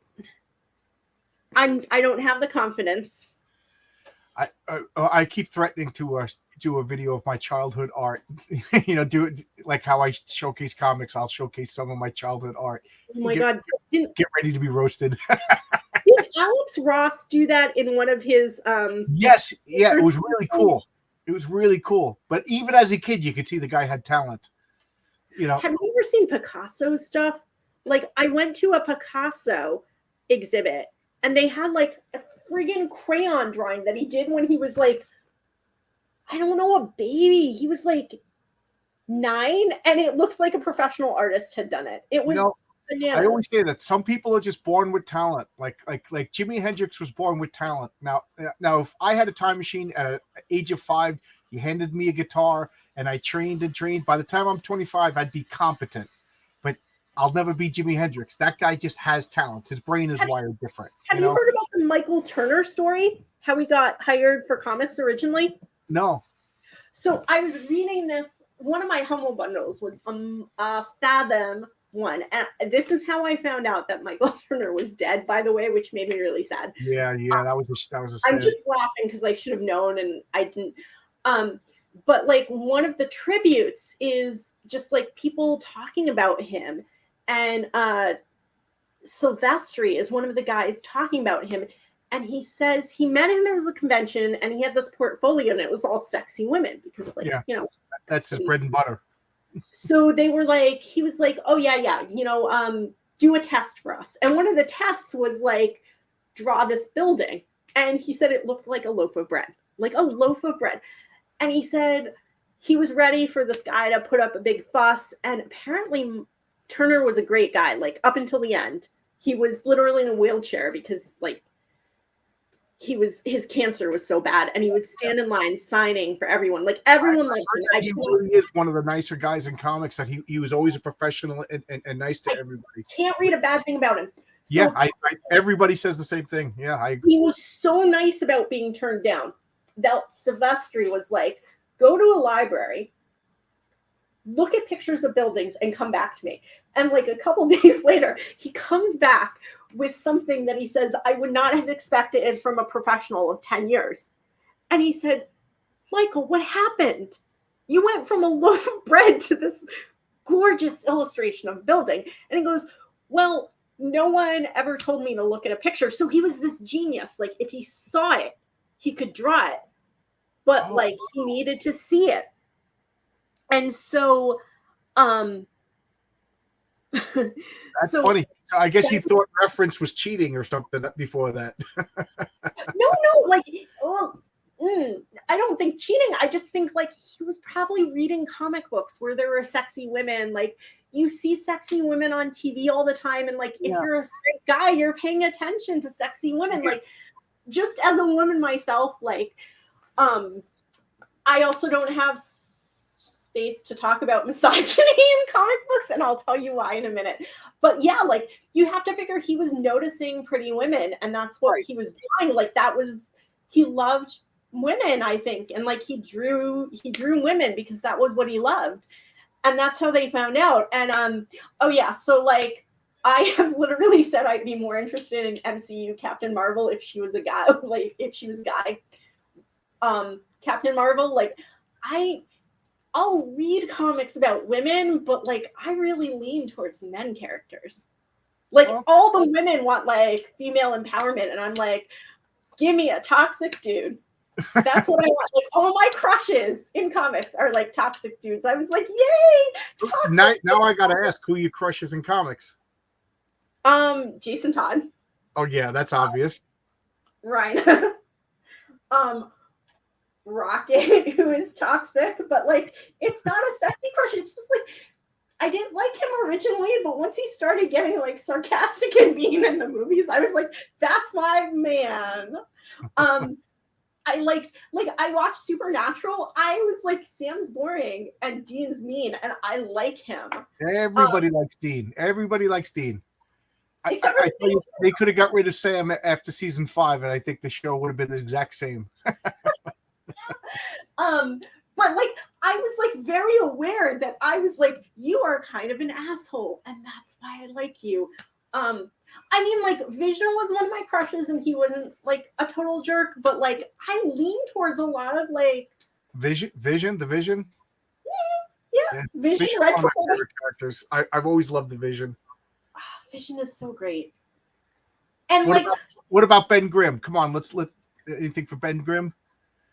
I don't have the confidence. I keep threatening to do a video of my childhood art. Do it like how I showcase comics. I'll showcase some of my childhood art. Oh my God. Get ready to be roasted. Did Alex Ross do that in one of his Yes, yeah, it was really cool. It was really cool. But even as a kid, you could see the guy had talent. Have you ever seen Picasso stuff? Like, I went to a Picasso exhibit and they had like a friggin' crayon drawing that he did when he was like, I don't know, a baby. He was like 9, and it looked like a professional artist had done it. It was bananas. I always say that some people are just born with talent. Like Jimi Hendrix was born with talent. Now, if I had a time machine at the age of 5, you handed me a guitar and I trained and trained. By the time I'm 25, I'd be competent. But I'll never be Jimi Hendrix. That guy just has talent. His brain is wired different. Have you heard about the Michael Turner story? How he got hired for comics originally? No. So I was reading this. One of my Hummel bundles was a Fathom one, and this is how I found out that Michael Turner was dead, by the way, which made me really sad. Yeah, that was a sad. I'm just laughing because I should have known and I didn't. But like one of the tributes is just like people talking about him, and Silvestri is one of the guys talking about him, and he says he met him at a convention and he had this portfolio and it was all sexy women because that's his bread and butter. So they were like, he was like, oh yeah, do a test for us. And one of the tests was like, draw this building. And he said it looked like a loaf of bread. And he said he was ready for this guy to put up a big fuss. And apparently Turner was a great guy, like up until the end. He was literally in a wheelchair because like his cancer was so bad, and he would stand in line signing for everyone. Like everyone liked him. He really is one of the nicer guys in comics. That he was always a professional and nice to everybody. Can't read a bad thing about him. So, yeah, everybody says the same thing. Yeah, I agree. He was so nice about being turned down. That Silvestri was like, go to a library, look at pictures of buildings, and come back to me. And like a couple days later, he comes back with something that he says, I would not have expected it from a professional of 10 years. And he said, Michael, what happened? You went from a loaf of bread to this gorgeous illustration of building. And he goes, well, no one ever told me to look at a picture. So he was this genius. Like if he saw it, he could draw it. But like he needed to see it. And so that's funny. So I guess he thought reference was cheating or something before that. No, like, well, I don't think cheating. I just think like he was probably reading comic books where there were sexy women. Like you see sexy women on TV all the time, and like if you're a straight guy, you're paying attention to sexy women. Like just as a woman myself, like I also don't have space to talk about misogyny in comic books, and I'll tell you why in a minute. But yeah, like you have to figure he was noticing pretty women, and that's what he was doing. Like he loved women, I think, and like he drew women because that was what he loved, and that's how they found out. And so like I have literally said I'd be more interested in MCU Captain Marvel if she was a guy. Like if she was a guy, Captain Marvel. Like I'll read comics about women, but like I really lean towards men characters. Like all the women want like female empowerment, and I'm like, give me a toxic dude. That's what I want. Like all my crushes in comics are like toxic dudes. I was like, yay! Now I gotta ask, who your crushes in comics? Jason Todd. Oh yeah, that's obvious. Right. Rocket, who is toxic, but like it's not a sexy crush. It's just like I didn't like him originally, but once he started getting like sarcastic and mean in the movies, I was like, that's my man. Um, I liked like I watched Supernatural. I was like, Sam's boring and Dean's mean, and I like him. Everybody likes Dean. Everybody likes Dean. Except for I tell you, they could have got rid of Sam after season 5, and I think the show would have been the exact same. but like I was like very aware that I was like, you are kind of an asshole, and that's why I like you. I mean, like Vision was one of my crushes, and he wasn't like a total jerk, but like I lean towards a lot of like The Vision. yeah, Vision, Vision Red one of my Tornado. favorite characters. I've always loved the Vision. Vision is so great. And What like, about what about Ben Grimm? Come on, let's anything for Ben Grimm?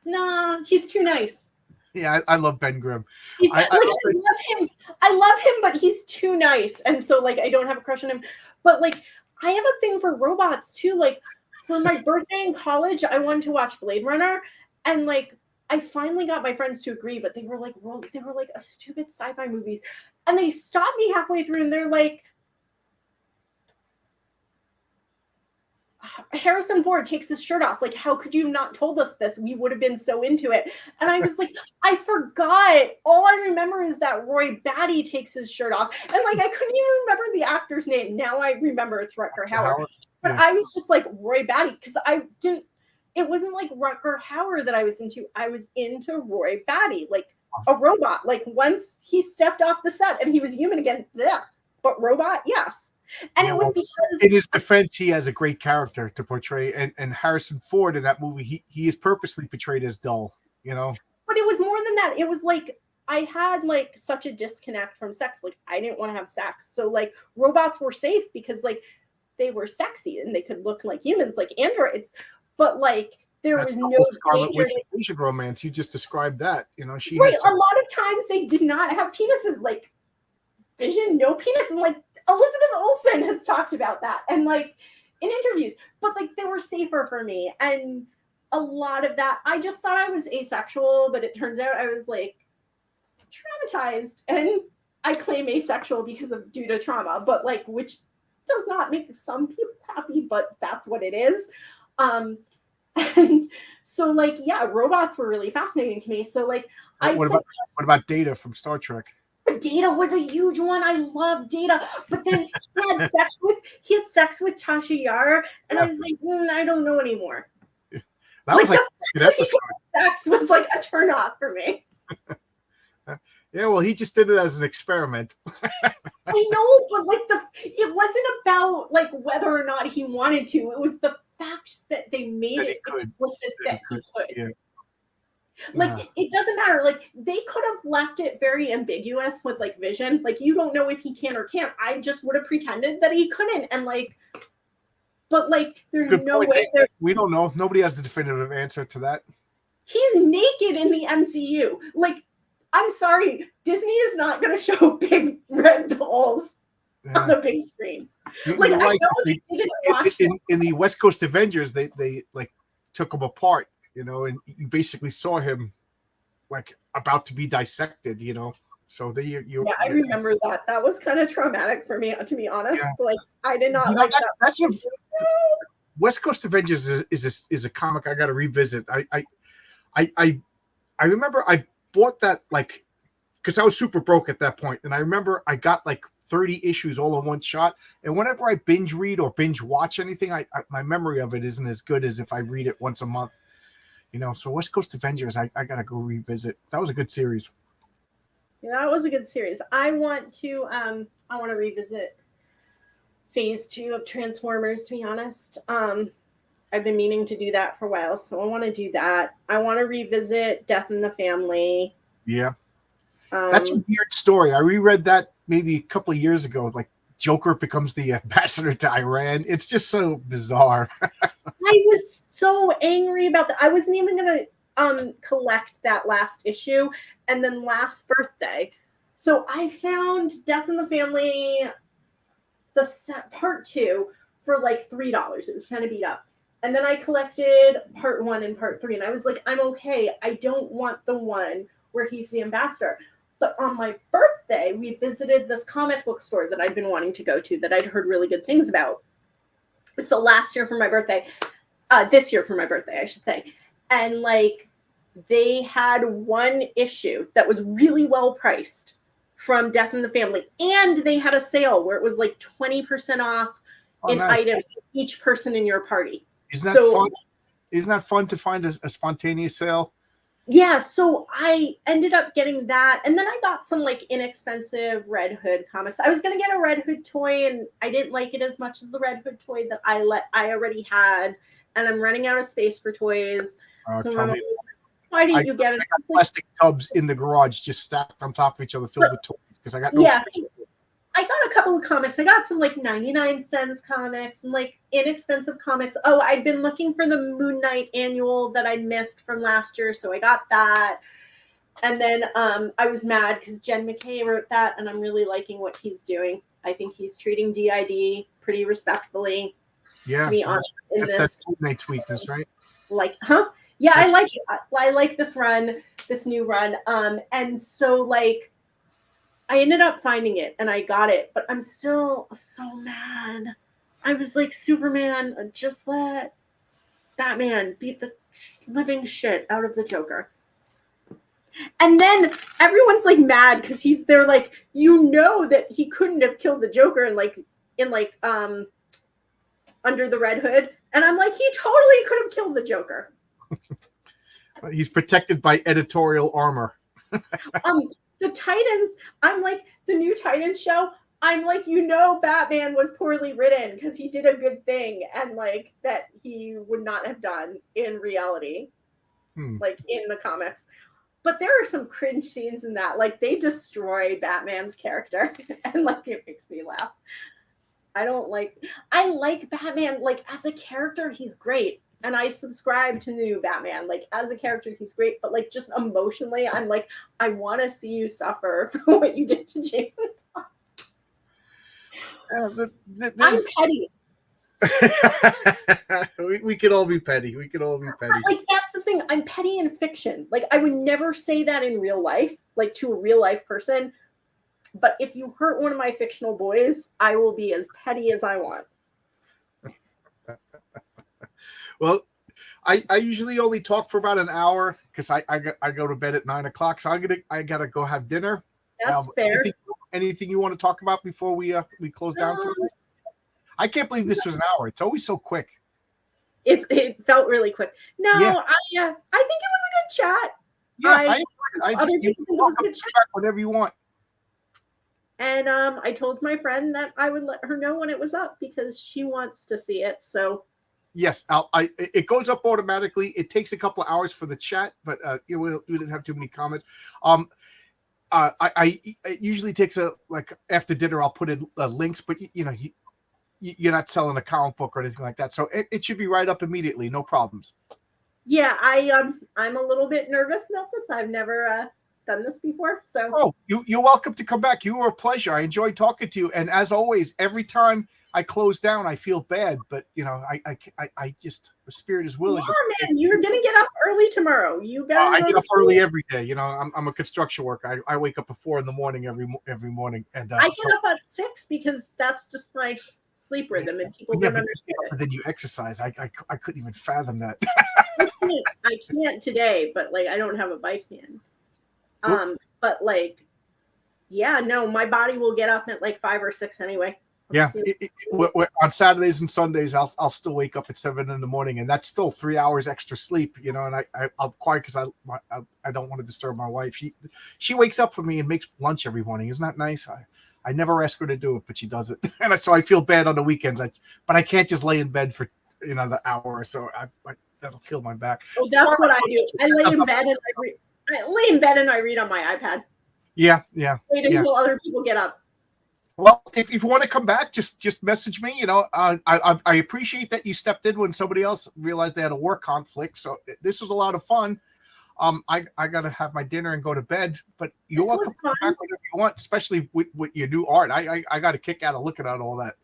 nah, he's too nice. Yeah, I love Ben Grimm. He's I like, I love him. I love him, but he's too nice, and so like I don't have a crush on him. But like I have a thing for robots too. Like for my birthday in college, I wanted to watch Blade Runner, and like I finally got my friends to agree, but they were like a stupid sci-fi movies, and they stopped me halfway through, and they're like, Harrison Ford takes his shirt off. Like, how could you have not told us this? We would have been so into it. And I was like, I forgot. All I remember is that Roy Batty takes his shirt off. And like, I couldn't even remember the actor's name. Now I remember it's Rutger Hauer. But yeah. I was just like, Roy Batty, because it wasn't like Rutger Hauer that I was into. I was into Roy Batty, like a robot. Like once he stepped off the set and he was human again, bleh. But robot, yes. And it was because in his defense, he has a great character to portray, and Harrison Ford in that movie, he is purposely portrayed as dull, you know. But it was more than that. It was like I had like such a disconnect from sex. Like I didn't want to have sex, so like robots were safe because like they were sexy and they could look like humans, like androids. But like That's was no Scarlet Witch Asian romance. You just described that, you know. She right. had some... A lot of times they did not have penises. Like Vision, no penis, and like Elizabeth Olsen has talked about that and like in interviews, but like they were safer for me. And a lot of that, I just thought I was asexual, but it turns out I was like traumatized, and I claim asexual because of due to trauma, but like which does not make some people happy, but that's what it is. And so like yeah, robots were really fascinating to me. So like what about Data from Star Trek? Data was a huge one. I love Data, but then he had sex with Tasha Yar, and I was like, I don't know anymore. That was like an episode. Sex was like a turn off for me. Yeah, well, he just did it as an experiment. I know, but like it wasn't about like whether or not he wanted to. It was the fact that they made it explicit that he could. Yeah. Like it doesn't matter. Like they could have left it very ambiguous with like Vision. Like you don't know if he can or can't. I just would have pretended that he couldn't, and like, but like there's no way. We don't know. Nobody has the definitive answer to that. He's naked in the MCU. Like, I'm sorry, Disney is not going to show big red balls on the big screen. Like I know they didn't watch in the West Coast Avengers, they like took him apart. You know, and you basically saw him like about to be dissected, you know. So I remember that. That was kind of traumatic for me, to be honest. Yeah. Like I did not like that. That's West Coast Avengers is a comic I got to revisit. I remember I bought that like because I was super broke at that point, and I remember I got like 30 issues all in one shot. And whenever I binge read or binge watch anything, my memory of it isn't as good as if I read it once a month. You know, so West Coast Avengers, I gotta go revisit. That was a good series. Yeah, that was a good series. I want to revisit Phase 2 of Transformers. To be honest, I've been meaning to do that for a while, so I want to do that. I want to revisit Death in the Family. Yeah, that's a weird story. I reread that maybe a couple of years ago. Like Joker becomes the ambassador to Iran. It's just so bizarre. I was so angry about that. I wasn't even gonna collect that last issue, and then last birthday. So I found Death in the Family, the part 2 for like $3. It was kind of beat up. And then I collected part 1 and part 3. And I was like, I'm okay. I don't want the one where he's the ambassador. But on my birthday, we visited this comic book store that I'd been wanting to go to that I'd heard really good things about. So last year for my birthday, this year for my birthday, I should say. And like, they had one issue that was really well priced from Death in the Family. And they had a sale where it was like 20% off an item each person in your party. Isn't that fun? Isn't that fun to find a spontaneous sale? Yeah, so I ended up getting that, and then I got some like inexpensive Red Hood comics. I was gonna get a Red Hood toy, and I didn't like it as much as the Red Hood toy that I already had, and I'm running out of space for toys. So I'm like, why didn't you get it? I got plastic tubs in the garage just stacked on top of each other filled with toys because I got no space. I got a couple of comics. I got some like 99-cent comics and like inexpensive comics. Oh, I'd been looking for the Moon Knight annual that I missed from last year, so I got that. And then I was mad because Jen McKay wrote that, and I'm really liking what he's doing. I think he's treating DID pretty respectfully. Yeah, to be honest, in this that's Moon Knight's weakness, right? Like, yeah, I like it. I like this run, this new run. And so like, I ended up finding it and I got it, but I'm still so mad. I was like, Superman, just let Batman beat the living shit out of the Joker. And then everyone's like mad because they're like, you know that he couldn't have killed the Joker in Under the Red Hood. And I'm like, he totally could have killed the Joker. He's protected by editorial armor. The Titans, I'm like, the new Titans show, I'm like, you know, Batman was poorly written because he did a good thing and like that he would not have done in reality, like in the comics. But there are some cringe scenes in that, like they destroy Batman's character and like it makes me laugh. I like Batman, like as a character, he's great. And I subscribe to the new Batman. Like, as a character, he's great. But, like, just emotionally, I'm like, I want to see you suffer for what you did to Jason Todd. I'm petty. we could all be petty. We could all be petty. Like, that's the thing. I'm petty in fiction. Like, I would never say that in real life, like, to a real-life person. But if you hurt one of my fictional boys, I will be as petty as I want. Well, I usually only talk for about an hour because I go to bed at 9 o'clock. So I gotta go have dinner. That's fair. Anything you want to talk about before we close down for the night? I can't believe this was an hour. It's always so quick. It felt really quick. No, yeah. I think it was a good chat. Yeah, you welcome to come back whenever you want. And I told my friend that I would let her know when it was up because she wants to see it. So. Yes, it goes up automatically. It takes a couple of hours for the chat, but we didn't have too many comments. It usually takes after dinner. I'll put in links, but you're not selling a comic book or anything like that, so it should be right up immediately, no problems. Yeah, I'm a little bit nervous about this. I've never done this before, so. You're welcome to come back. You were a pleasure. I enjoyed talking to you, and as always, every time I close down, I feel bad, but I just, the spirit is willing. Yeah, man, you're gonna get up early tomorrow. You better. I get up early every day. I'm a construction worker. I wake up at 4 a.m. every morning, and I get up at 6 because that's just my sleep rhythm, and people don't understand it. But then you exercise. I couldn't even fathom that. I can't today, but like I don't have a bike hand. But like, yeah, no, my body will get up at like 5 or 6 anyway. Yeah, on Saturdays and Sundays, I'll still wake up at 7 a.m, and that's still 3 hours extra sleep. And I'm quiet because I don't want to disturb my wife. She wakes up for me and makes lunch every morning. Isn't that nice? I never ask her to do it, but she does it, and so I feel bad on the weekends. But I can't just lay in bed for the hour or so. That'll kill my back. Oh, that's what I do. I lay in bed and I read on my iPad. Yeah. Wait until other people get up. Well, if you want to come back, just message me. I appreciate that you stepped in when somebody else realized they had a work conflict. So this was a lot of fun. I gotta have my dinner and go to bed. But you're welcome to come back whenever you want, especially with your new art. I got a kick out of looking at all that.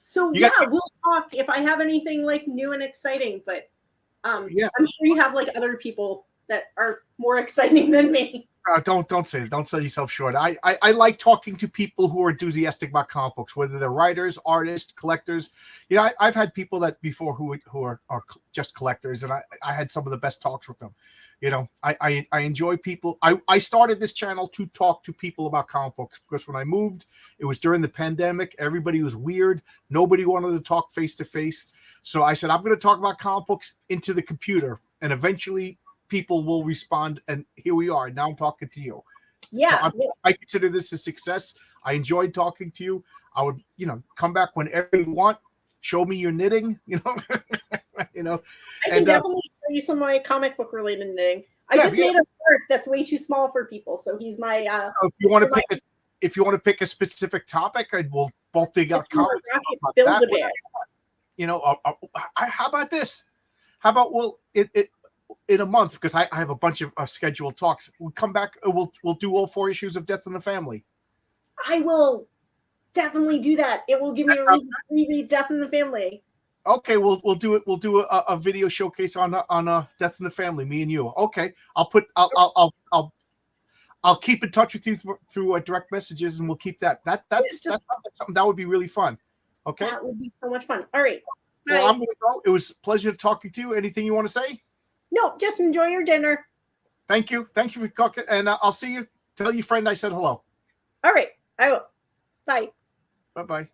So You yeah, got we'll talk if I have anything like new and exciting. But yeah. I'm sure you have like other people that are more exciting than me. Don't say it. Don't sell yourself short. I like talking to people who are enthusiastic about comic books, whether they're writers, artists, collectors. You know, I've had people that before who are just collectors, and I had some of the best talks with them. You know, I enjoy people. I started this channel to talk to people about comic books because when I moved, it was during the pandemic. Everybody was weird. Nobody wanted to talk face to face. So I said, I'm going to talk about comic books into the computer, and eventually people will respond, and here we are. Now I'm talking to you. So Yeah. I consider this a success. I enjoyed talking to you. I would, come back whenever you want. Show me your knitting, you know. I can definitely show you some of my comic book related knitting. I just made a scarf that's way too small for people, so he's my. If you want to pick a specific topic, we'll both dig out comics. Build a bear. How about this? How about in a month, because I have a bunch of scheduled talks. We'll come back. We'll do all 4 issues of Death in the Family. I will definitely do that. It will give me a reason to reread Death in the Family. Okay, we'll do it. We'll do a video showcase on Death in the Family. Me and you. Okay, I'll keep in touch with you through direct messages, and we'll keep that. That's something that would be really fun. Okay, that would be so much fun. All right. Bye. Well, I'm gonna go. It was a pleasure talking to you. Anything you want to say? No, just enjoy your dinner. Thank you for cooking, and I'll see you. Tell your friend I said hello. All right, I will. Bye. Bye.